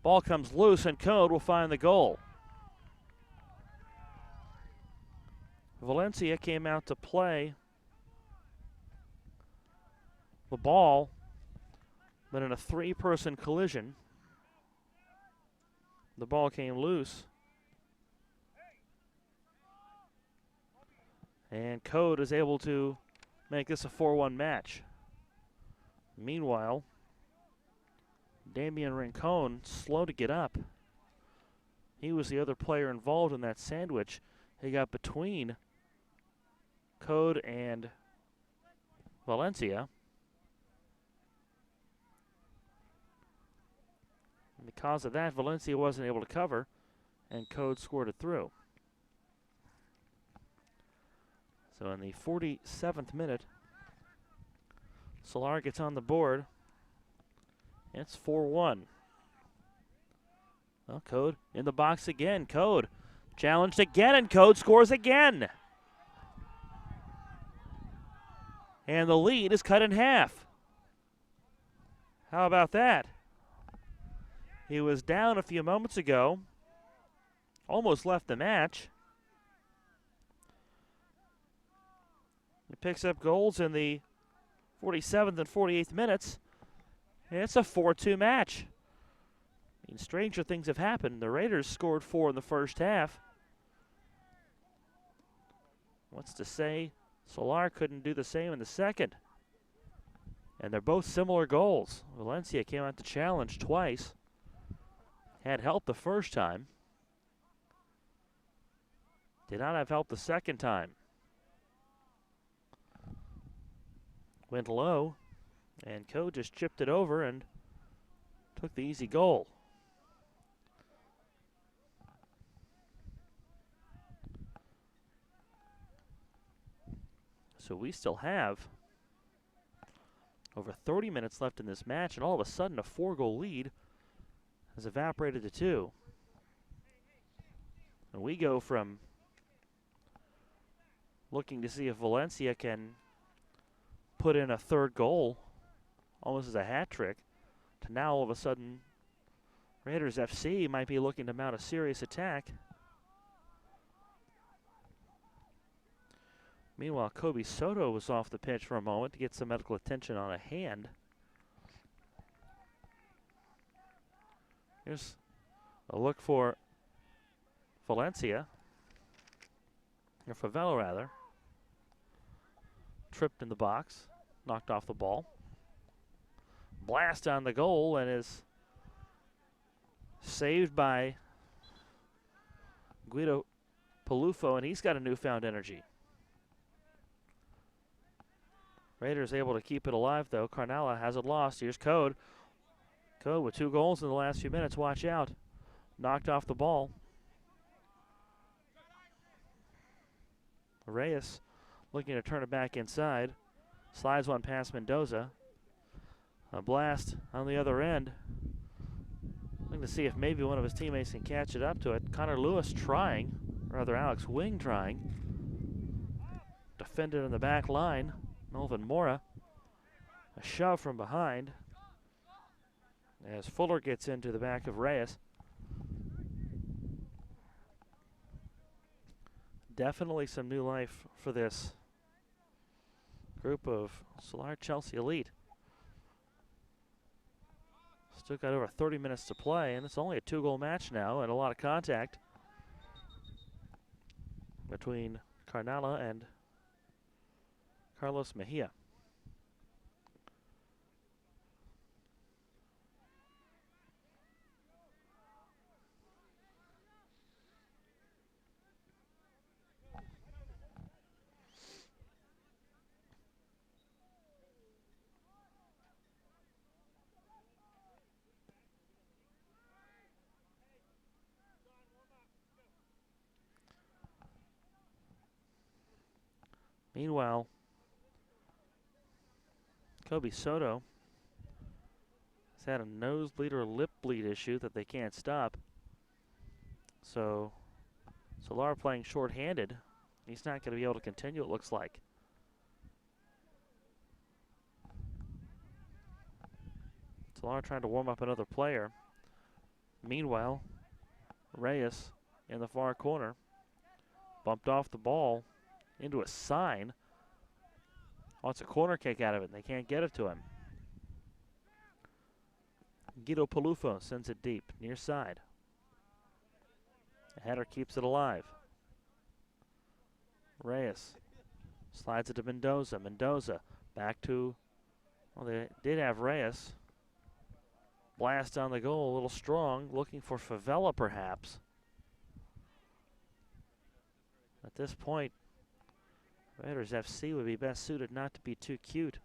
Speaker 2: Ball comes loose, and Code will find the goal. Valencia came out to play the ball, but in a three-person collision, the ball came loose. And Code is able to make this a 4-1 match. Meanwhile, Damian Rincon slow to get up. He was the other player involved in that sandwich. He got between Code and Valencia. And because of that, Valencia wasn't able to cover, and Code scored it through. So in the 47th minute, Solar gets on the board. It's 4-1. Well, Code in the box again. Code challenged again, and Code scores again. And the lead is cut in half. How about that? He was down a few moments ago. Almost left the match. He picks up goals in the 47th and 48th minutes. It's a 4-2 match. I mean, stranger things have happened. The Raiders scored 4 in the first half. What's to say Solar couldn't do the same in the second? And they're both similar goals. Valencia came out to challenge twice. Had help the first time. Did not have help the second time. Went low, and Code just chipped it over and took the easy goal. So we still have over 30 minutes left in this match, and all of a sudden a 4-goal lead has evaporated to 2. And we go from looking to see if Valencia can put in a third goal, almost as a hat trick, to now all of a sudden Raiders FC might be looking to mount a serious attack. Meanwhile, Kobe Soto was off the pitch for a moment to get some medical attention on a hand. Here's a look for Valencia, or Favela rather. Tripped in the box, knocked off the ball. Blast on the goal, and is saved by Guido Palufo, and he's got a newfound energy. Raiders able to keep it alive, though. Carnala has it lost. Here's Code. Code with 2 goals in the last few minutes. Watch out. Knocked off the ball. Reyes looking to turn it back inside. Slides one past Mendoza. A blast on the other end. Looking to see if maybe one of his teammates can catch it up to it. Connor Lewis trying, rather Alex Wing trying. Defended in the back line. Melvin Mora. A shove from behind as Fuller gets into the back of Reyes. Definitely some new life for this group of Solar Chelsea Elite. Still got over 30 minutes to play, and it's only a 2-goal match now, and a lot of contact between Carnala and Carlos Mejia. Meanwhile, Kobe Soto has had a nosebleed or lip bleed issue that they can't stop. So Solar playing shorthanded. He's not going to be able to continue, it looks like. Solar trying to warm up another player. Meanwhile, Reyes in the far corner bumped off the ball into a sign. Wants a corner kick out of it, and they can't get it to him. Guido Palufo sends it deep, near side. The header keeps it alive. Reyes slides it to Mendoza. Mendoza back to, well, they did have Reyes. Blast on the goal, a little strong, looking for Favela perhaps. At this point, Raiders FC would be best suited not to be too cute.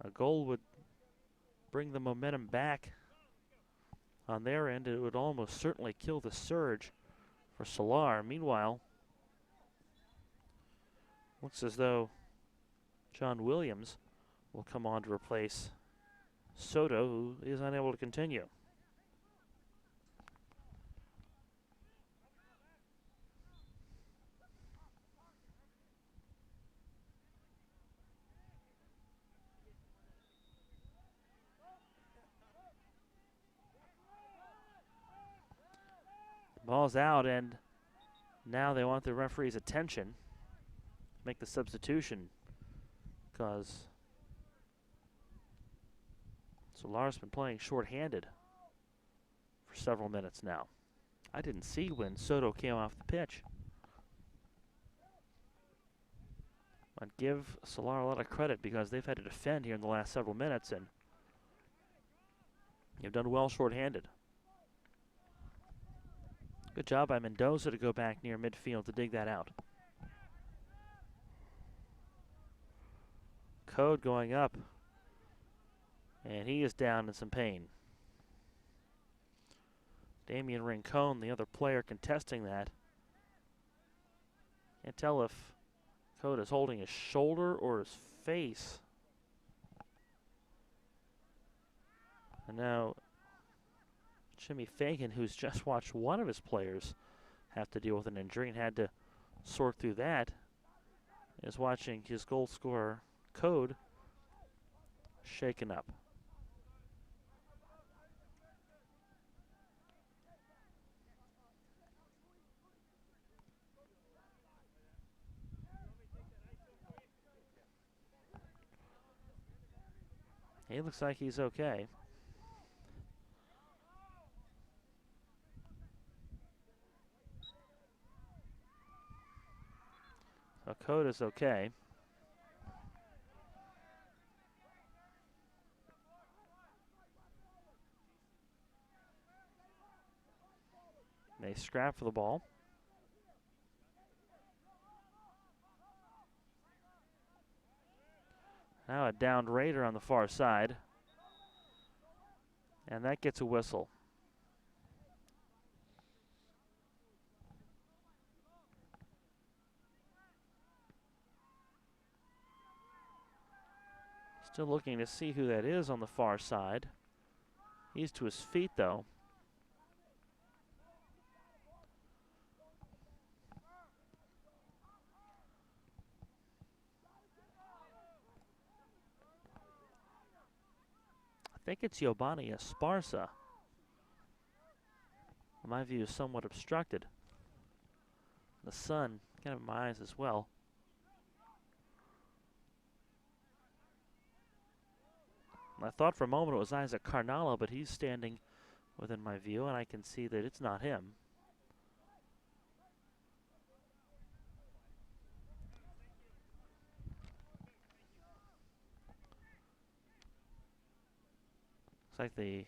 Speaker 2: A goal would bring the momentum back on their end. It would almost certainly kill the surge for Solar. Meanwhile, looks as though John Williams will come on to replace Soto, who is unable to continue. Ball's out, and now they want the referee's attention. Make the substitution, because Solar's been playing shorthanded for several minutes now. I didn't see when Soto came off the pitch. I'd give Solar a lot of credit because they've had to defend here in the last several minutes, and they've done well shorthanded. Good job by Mendoza to go back near midfield to dig that out. Code going up, and he is down in some pain. Damian Rincon, the other player contesting that. Can't tell if Code is holding his shoulder or his face. And now Jimmy Fagan, who's just watched one of his players have to deal with an injury and had to sort through that, is watching his goal scorer, Code, shaken up. He looks like he's okay. So Code is okay. They scrap for the ball. Now a downed Raider on the far side. And that gets a whistle. Still looking to see who that is on the far side. He's to his feet though. I think it's Yobani Esparza. My view is somewhat obstructed. The sun kind of in my eyes as well. I thought for a moment it was Isaac Carnala, but he's standing within my view, and I can see that it's not him. Looks like the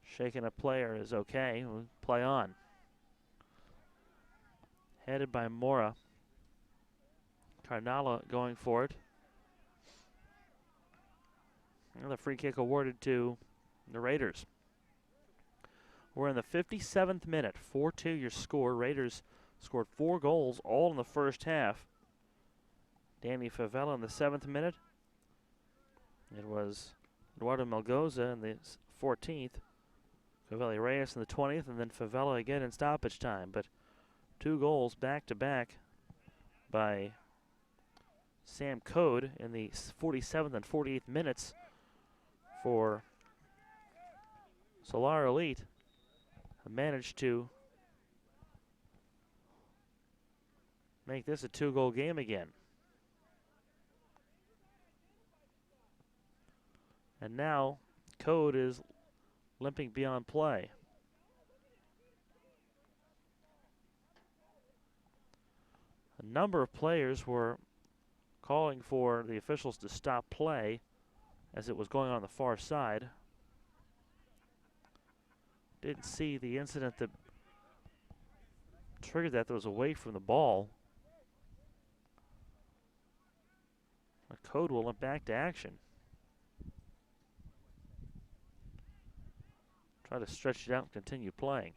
Speaker 2: shaken up player is okay. We'll play on. Headed by Mora. Carnala going for it. And the free kick awarded to the Raiders. We're in the 57th minute. 4-2 your score. Raiders scored 4 goals, all in the first half. Danny Favela in the 7th minute. It was Eduardo Melgoza in the 14th. Cavelli Reyes in the 20th, and then Favela again in stoppage time. But 2 goals back-to-back by Sam Code in the 47th and 48th minutes for Solar Elite. Managed to make this a 2-goal game again. And now Code is limping beyond play. A number of players were calling for the officials to stop play as it was going on the far side. Didn't see the incident that triggered that was away from the ball. A Code will limp back to action. Try to stretch it out and continue playing.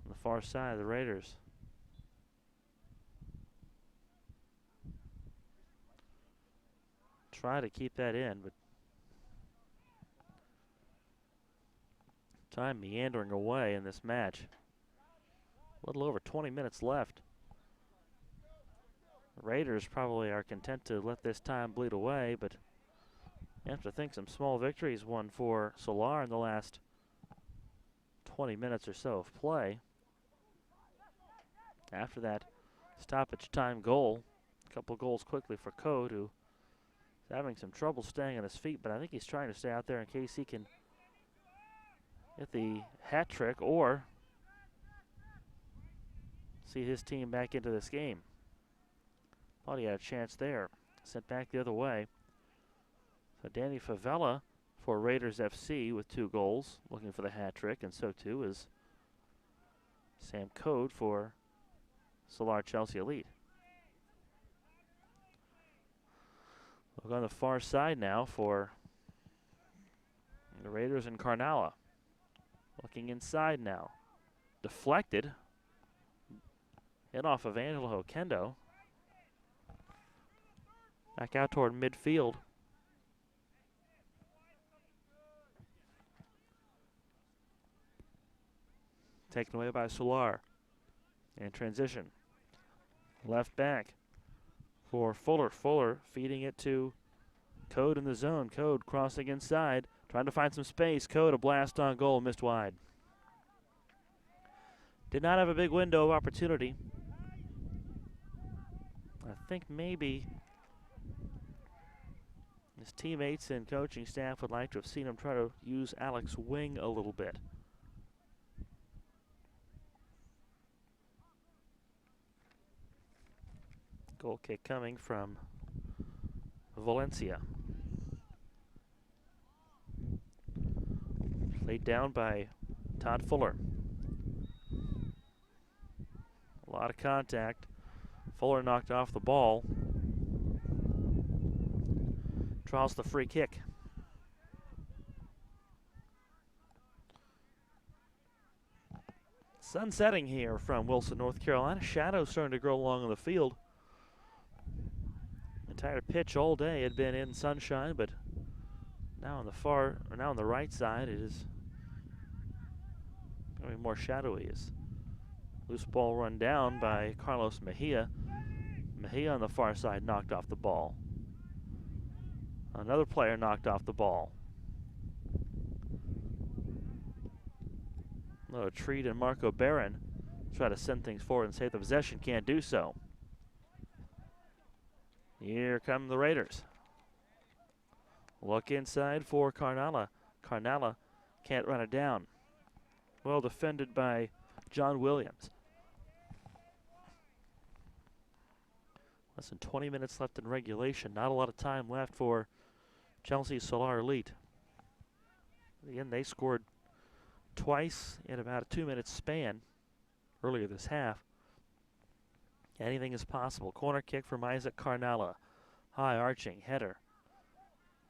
Speaker 2: On the far side, the Raiders. Try to keep that in, but time meandering away in this match. A little over 20 minutes left. The Raiders probably are content to let this time bleed away, but you have to think some small victories won for Solar in the last 20 minutes or so of play. After that stoppage time goal, a couple goals quickly for Code, who is having some trouble staying on his feet, but I think he's trying to stay out there in case he can get the hat trick or see his team back into this game. Thought he had a chance there. Sent back the other way. So Danny Favela for Raiders FC with 2 goals, looking for the hat trick, and so too is Sam Code for Solar Chelsea Elite. Look on the far side now for the Raiders and Carnala. Looking inside now. Deflected. Hit off of Angelo Kendo. Back out toward midfield. Taken away by Solar. And transition. Left back for Fuller. Fuller feeding it to Code in the zone. Code crossing inside. Trying to find some space. Code, a blast on goal. Missed wide. Did not have a big window of opportunity. I think maybe his teammates and coaching staff would like to have seen him try to use Alex Wing a little bit. Goal kick coming from Valencia. Laid down by Todd Fuller. A lot of contact. Fuller knocked off the ball. Draws the free kick. Sun setting here from Wilson, North Carolina. Shadows starting to grow along on the field. Entire pitch all day had been in sunshine, but now on the right side it is becoming more shadowy. As loose ball run down by Carlos Mejia. Mejia on the far side knocked off the ball. Another player knocked off the ball. Another treat and Marco Barron try to send things forward and save the possession. Can't do so. Here come the Raiders. Look inside for Carnala. Carnala can't run it down. Well defended by John Williams. Less than 20 minutes left in regulation. Not a lot of time left for Chelsea Solar Elite. Again, they scored twice in about a 2-minute span earlier this half. Anything is possible. Corner kick from Isaac Carnala. High arching header.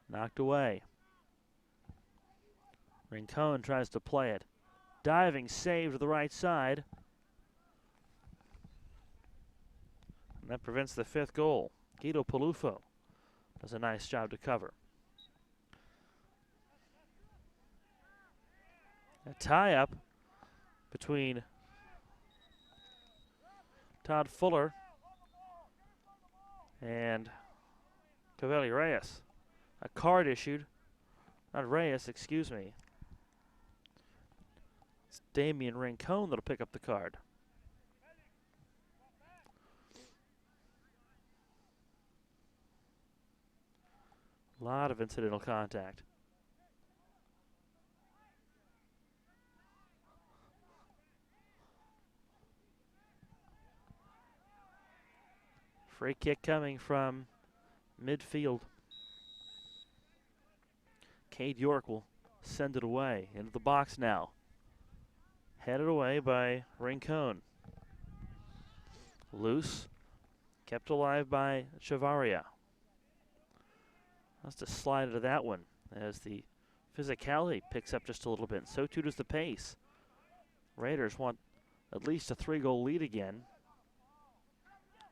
Speaker 2: Knocked away. Rincon tries to play it. Diving save to the right side. And that prevents the 5th goal. Guido Palufo does a nice job to cover. A tie-up between Todd Fuller and Cavelli Reyes. A card issued. Not Reyes, excuse me. It's Damian Rincon that'll pick up the card. A lot of incidental contact. Free kick coming from midfield. Cade York will send it away into the box now. Headed away by Rincon. Loose. Kept alive by Chavaria. Has to slide into that one as the physicality picks up just a little bit. So too does the pace. Raiders want at least a 3-goal lead again.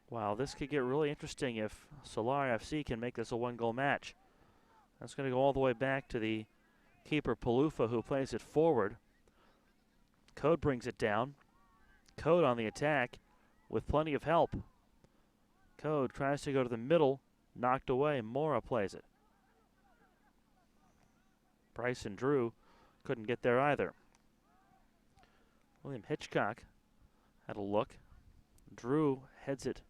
Speaker 2: Wow, this could get really interesting if Solar FC can make this a 1-goal match. That's going to go all the way back to the keeper Palufo, who plays it forward. Code brings it down. Code on the attack with plenty of help. Code tries to go to the middle, knocked away. Mora plays it. Bryson Drew couldn't get there either. William Hitchcock had a look. Drew heads it,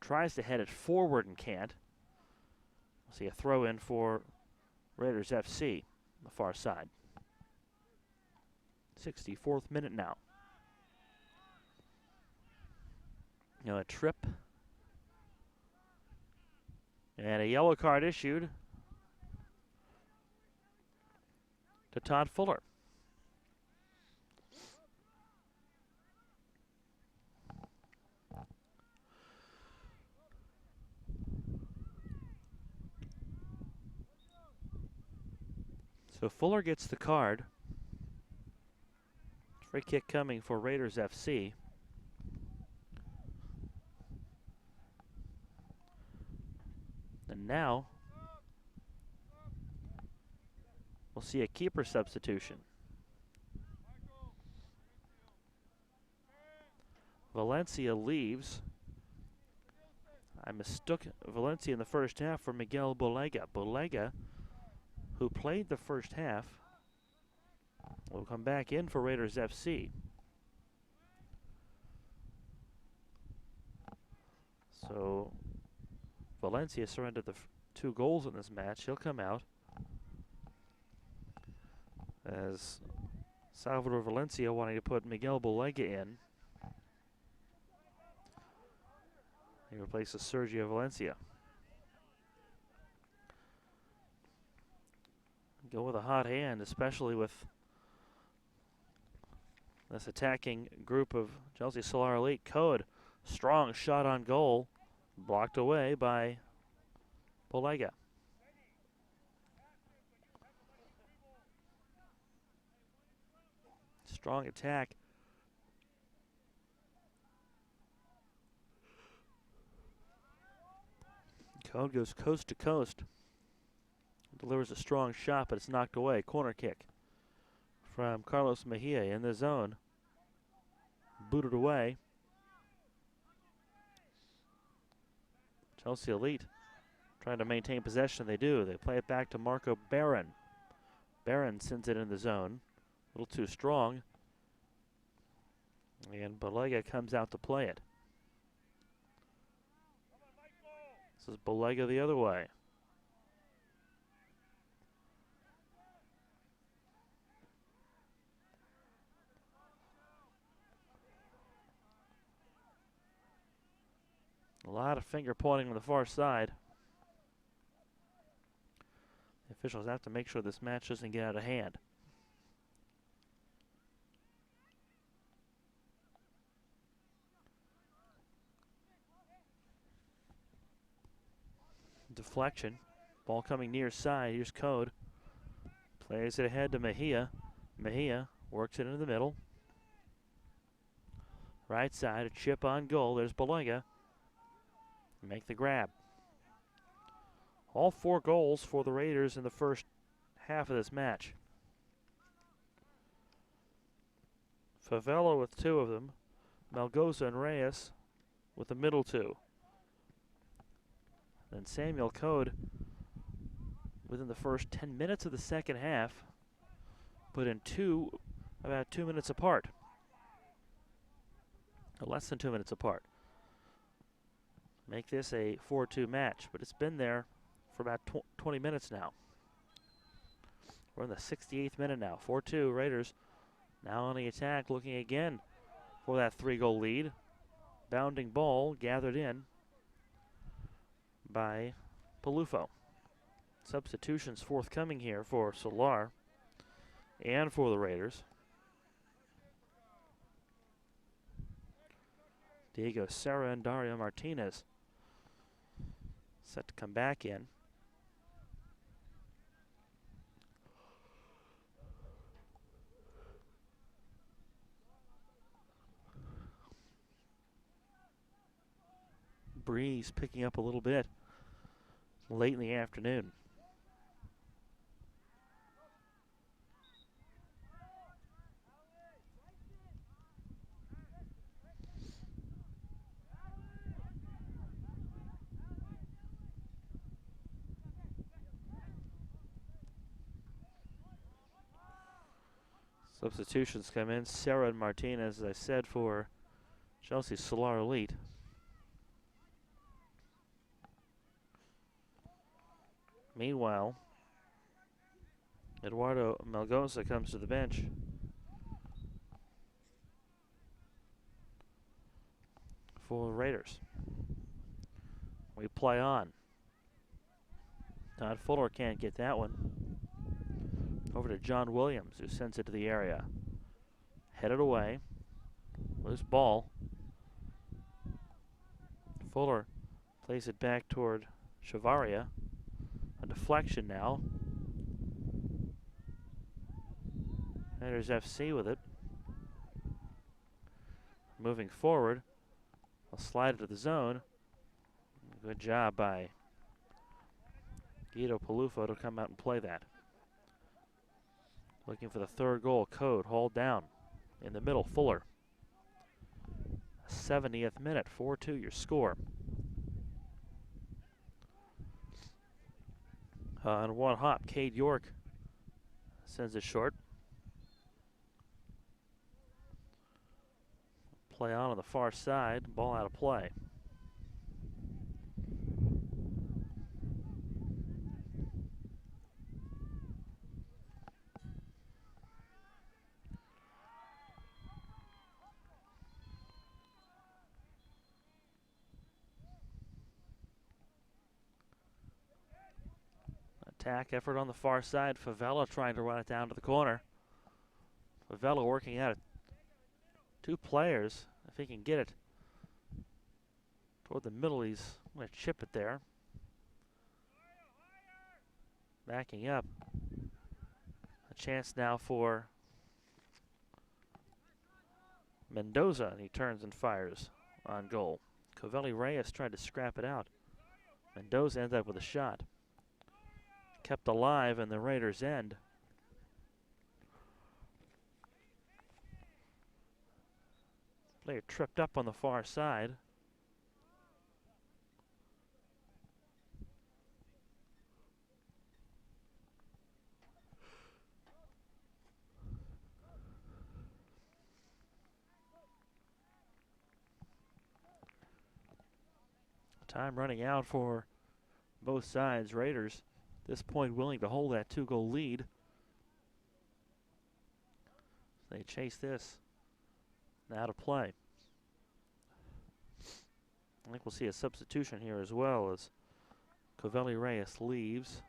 Speaker 2: tries to head it forward and can't. We'll see a throw in for Raiders FC on the far side. 64th minute now. A trip. And a yellow card issued to Todd Fuller. So Fuller gets the card. Free kick coming for Raiders FC. And now we'll see a keeper substitution. Valencia leaves. I mistook Valencia in the first half for Miguel Bolega. Bolega, who played the first half, will come back in for Raiders FC. So Valencia surrendered the 2 goals in this match. He'll come out as Salvador Valencia wanting to put Miguel Bolega in. He replaces Sergio Valencia. Go with a hot hand, especially with this attacking group of Chelsea Solar Elite. Code, strong shot on goal, blocked away by Bolega. Strong attack. Code goes coast to coast. Delivers a strong shot, but it's knocked away. Corner kick from Carlos Mejia in the zone. Booted away. Chelsea Elite trying to maintain possession. They do. They play it back to Marco Barron. Barron sends it in the zone. A little too strong. And Bolega comes out to play it. This is Bolega the other way. A lot of finger pointing on the far side. The officials have to make sure this match doesn't get out of hand. Deflection. Ball coming near side. Here's Code. Plays it ahead to Mejia. Mejia works it into the middle. Right side, a chip on goal. There's Beloya. Make the grab. All 4 goals for the Raiders in the first half of this match. Favela with 2 of them. Melgoza and Reyes with the middle 2. Then Samuel Code within the first 10 minutes of the second half put in 2 about 2 minutes apart. Less than 2 minutes apart. Make this a 4-2 match, but it's been there for about 20 minutes now. We're in the 68th minute now. 4-2 Raiders now on the attack, looking again for that 3-goal lead. Bounding ball gathered in by Palufo. Substitutions forthcoming here for Solar and for the Raiders. Diego Serra and Dario Martinez set to come back in. Breeze picking up a little bit late in the afternoon. Substitutions come in. Serra and Martinez, as I said, for Chelsea Solar Elite. Meanwhile, Eduardo Melgoza comes to the bench. For the Raiders. We play on. Todd Fuller can't get that one. Over to John Williams, who sends it to the area. Headed away. Loose ball. Fuller plays it back toward Chavaria. A deflection now. Raiders FC with it. Moving forward. I'll slide it to the zone. Good job by Guido Palufo to come out and play that. Looking for the 3rd goal. Code hauled down in the middle. Fuller. 70th minute. 4-2 your score. On one hop, Cade York sends it short. Play on the far side. Ball out of play. Attack effort on the far side. Favela trying to run it down to the corner. Favela working out 2 players. If he can get it toward the middle, he's going to chip it there. Backing up. A chance now for Mendoza, and he turns and fires on goal. Covelli Reyes tried to scrap it out. Mendoza ends up with a shot. Kept alive in the Raiders' end. Player tripped up on the far side. Time running out for both sides. Raiders at this point willing to hold that 2-goal lead. They chase this now to play. I think we'll see a substitution here as well as Covelli Reyes leaves.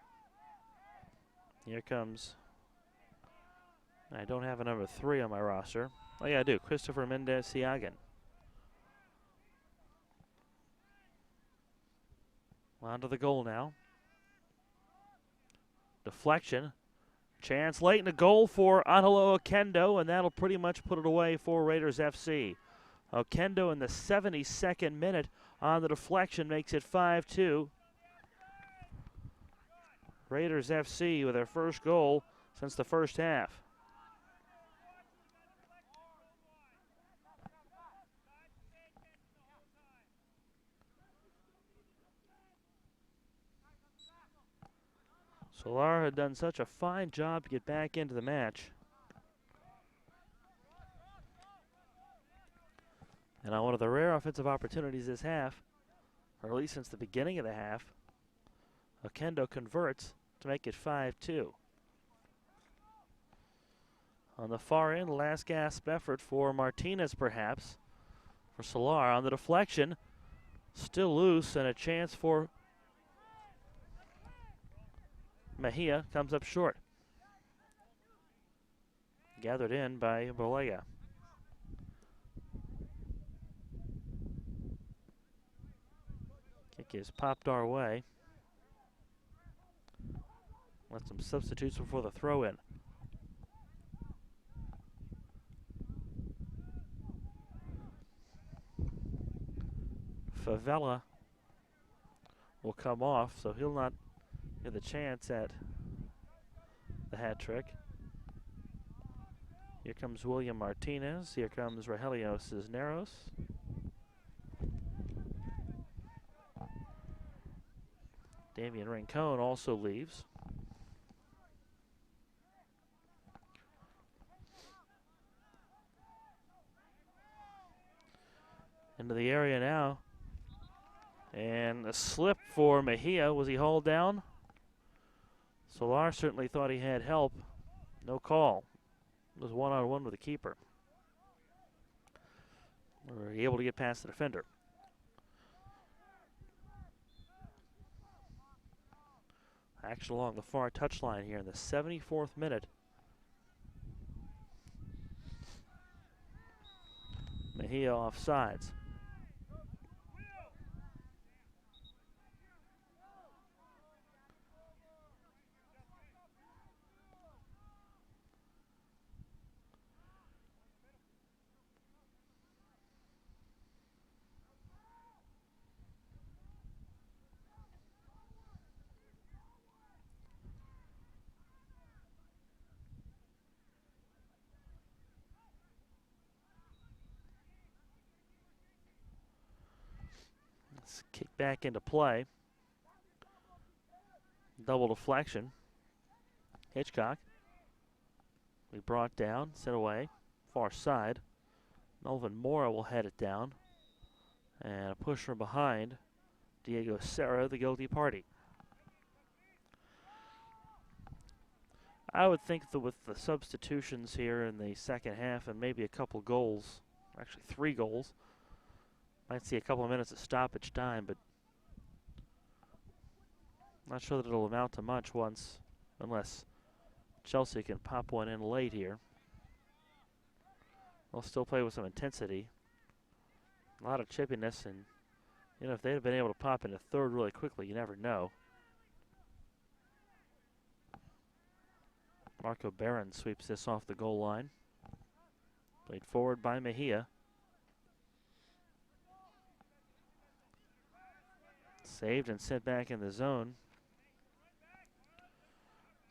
Speaker 2: Here comes, I don't have a number 3 on my roster. Oh yeah, I do, Christopher Mendez-Siagan. On to the goal now. Deflection. Chance late in a goal for Angelo Okendo, and that'll pretty much put it away for Raiders FC. Okendo in the 72nd minute on the deflection makes it 5-2. Raiders FC with their first goal since the first half. Solar had done such a fine job to get back into the match. And on one of the rare offensive opportunities this half, or at least since the beginning of the half, Okendo converts to make it 5-2. On the far end, last gasp effort for Martinez perhaps. For Solar on the deflection, still loose, and a chance for Mejia comes up short. Gathered in by Bolega. Kick is popped our way. Let some substitutes before the throw-in. Favela will come off, so he'll not get the chance at the hat trick. Here comes William Martinez. Here comes Rogelio Cisneros. Damian Rincon also leaves. Into the area now. And a slip for Mejia. Was he hauled down? Solar certainly thought he had help. No call. It was one-on-one with the keeper. Were able to get past the defender. Action along the far touchline here in the 74th minute. Mejia offsides. Kick back into play. Double deflection. Hitchcock. We brought down, sent away. Far side. Melvin Mora will head it down. And a push from behind. Diego Serra, the guilty party. I would think that with the substitutions here in the second half and maybe a couple goals, actually 3 goals, might see a couple of minutes of stoppage time, but not sure that it'll amount to much unless Chelsea can pop one in late here. They'll still play with some intensity. A lot of chippiness, and if they'd have been able to pop in a third really quickly, you never know. Marco Barron sweeps this off the goal line. Played forward by Mejia. Saved and sent back in the zone.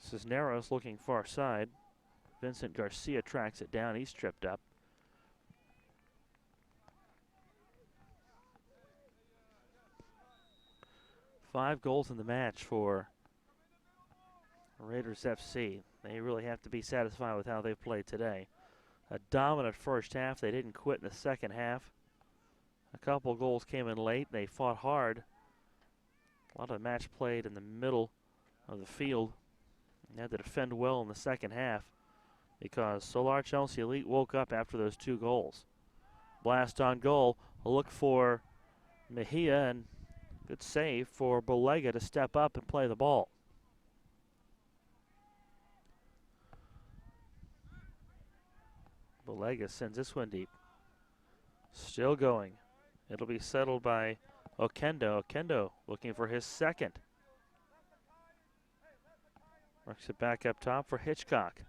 Speaker 2: Cisneros looking far side. Vincent Garcia tracks it down. He's tripped up. Five goals in the match for Raiders FC. They really have to be satisfied with how they've played today. A dominant first half. They didn't quit in the second half. A couple goals came in late. They fought hard. A lot of the match played in the middle of the field. They had to defend well in the second half because Solar Chelsea Elite woke up after those 2 goals. Blast on goal. A look for Mejia, and good save for Bolega to step up and play the ball. Bolega sends this one deep. Still going. It'll be settled by Okendo. Okendo looking for his second. Works it back up top for Hitchcock.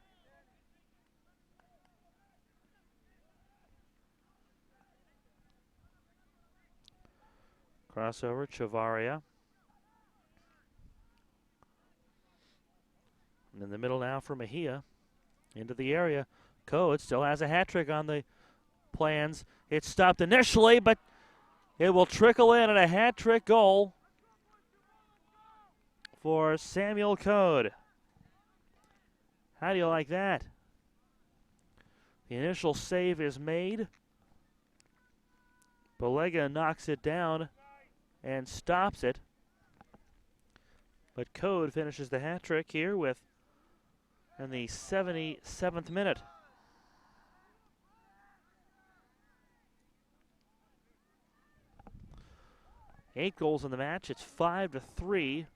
Speaker 2: Crossover, Chavaria. And in the middle now for Mejia. Into the area. Code still has a hat trick on the plans. It's stopped initially, but it will trickle in at a hat trick goal for Samuel Code. How do you like that? The initial save is made. Belega knocks it down and stops it. But Code finishes the hat trick here with in the 77th minute. Eight goals in the match. It's 5-3.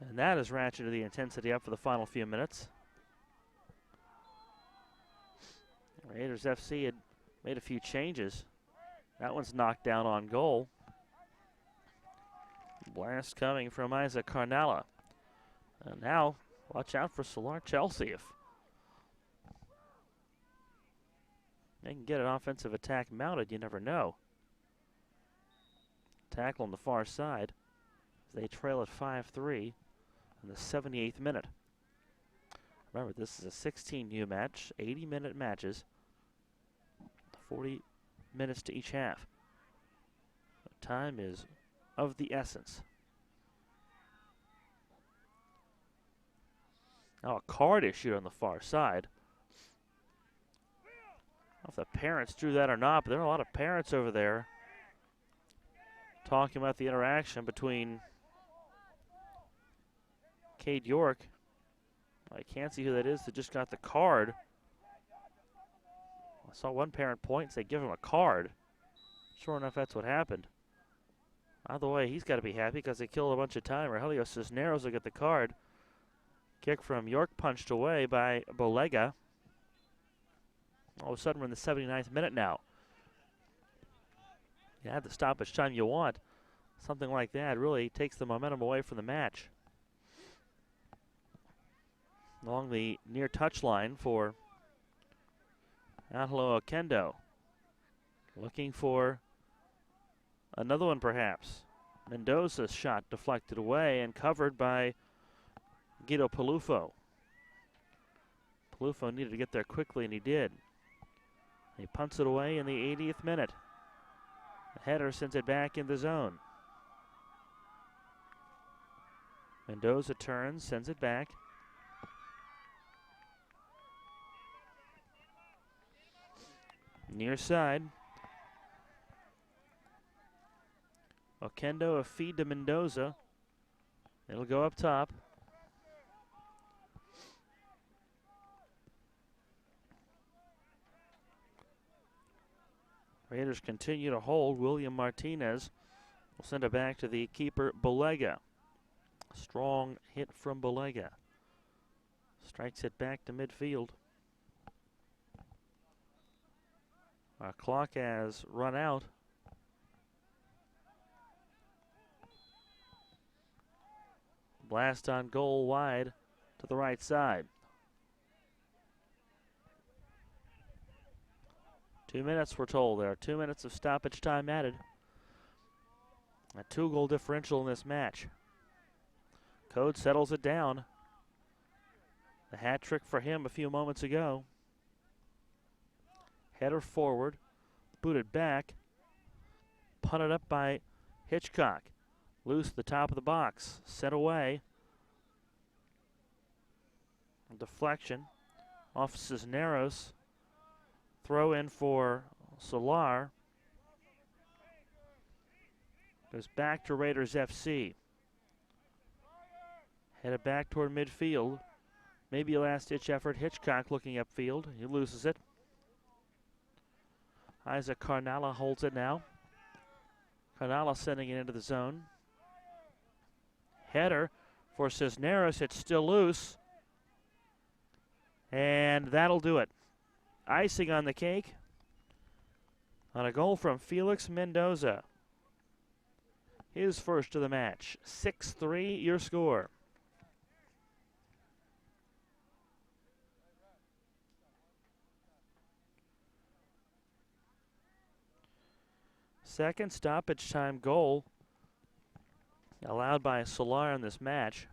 Speaker 2: And that has ratcheted the intensity up for the final few minutes. Raiders FC had made a few changes. That one's knocked down on goal. Blast coming from Isaac Carnala. And now, watch out for Solar Chelsea. If they can get an offensive attack mounted, you never know. Tackle on the far side. They trail at 5-3 in the 78th minute. Remember, this is a 16U match, 80-minute matches, 40 minutes to each half. The time is of the essence. Now a card issued on the far side. I don't know if the parents drew that or not, but there are a lot of parents over there talking about the interaction between Cade York. I can't see who that is that just got the card. I saw one parent point and say, give him a card. Sure enough, that's what happened. Either way, he's got to be happy because they killed a bunch of time. Rogelio Cisneros will get the card. Kick from York punched away by Belega. All of a sudden, we're in the 79th minute now. You had the stoppage time you want. Something like that really takes the momentum away from the match. Along the near touchline for Angelo Oquendo. Looking for another one perhaps. Mendoza's shot deflected away and covered by Guido Palufo. Palufo needed to get there quickly, and he did. He punts it away in the 80th minute. The header sends it back in the zone. Mendoza turns, sends it back. Near side. Oquendo, a feed to Mendoza. It'll go up top. Raiders continue to hold. William Martinez will send it back to the keeper, Belega. Strong hit from Belega. Strikes it back to midfield. Our clock has run out. Blast on goal wide to the right side. 2 minutes, we're told. There are 2 minutes of stoppage time added. A 2-goal differential in this match. Code settles it down. The hat trick for him a few moments ago. Header forward, booted back, punted up by Hitchcock. Loose the top of the box, sent away. Deflection off Cisneros. Throw in for Solar. Goes back to Raiders FC. Headed back toward midfield. Maybe a last-ditch effort. Hitchcock looking upfield. He loses it. Isaac Carnala holds it now. Carnala sending it into the zone. Header for Cisneros. It's still loose. And that'll do it. Icing on the cake on a goal from Felix Mendoza. his first of the match. 6-3 your score. Second stoppage time goal allowed by Solar in this match.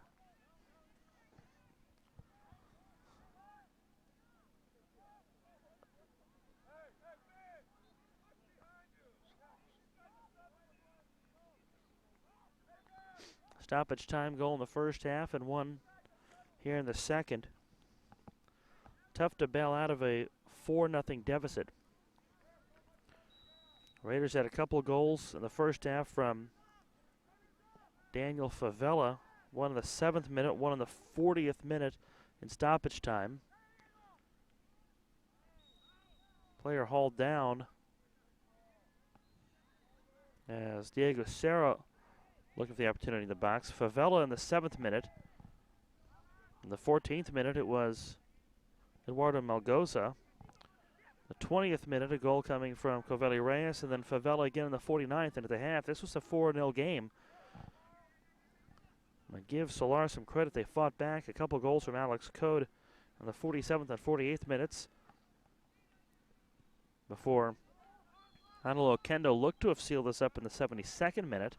Speaker 2: Stoppage time goal in the first half and one here in the second. Tough to bail out of a 4-0 deficit. Raiders had a couple of goals in the first half from Daniel Favela, one in the 7th minute, one in the 40th minute in stoppage time. Player hauled down as Diego Serra looking for the opportunity in the box. Favela in the 7th minute. In the 14th minute, it was Eduardo Malgoza. The 20th minute, a goal coming from Covelli Reyes, and then Favela again in the 49th. And at the half, this was a 4-0 game. I give Solar some credit. They fought back. A couple goals from Alex Code in the 47th and 48th minutes before Anelo Kendo looked to have sealed this up in the 72nd minute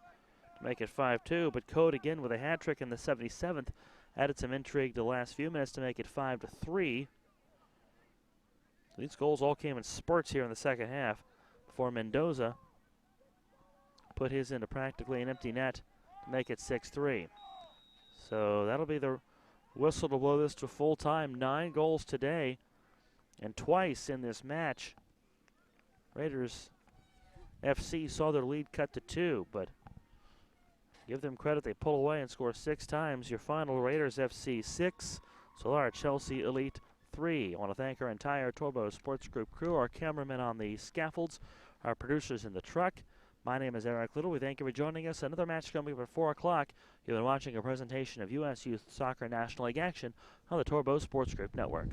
Speaker 2: to make it 5-2, but Code again with a hat trick in the 77th added some intrigue to the last few minutes to make it 5-3. These goals all came in spurts here in the second half before Mendoza put his into practically an empty net to make it 6-3. So that'll be the whistle to blow this to full time. 9 goals today, and twice in this match Raiders FC saw their lead cut to 2, but give them credit, they pull away and score 6 times. Your final, Raiders FC 6, Solar Chelsea Elite 3. I want to thank our entire Torbo Sports Group crew, our cameramen on the scaffolds, our producers in the truck. My name is Eric Little. We thank you for joining us. Another match coming up at 4 o'clock. You've been watching a presentation of U.S. Youth Soccer National League action on the Torbo Sports Group Network.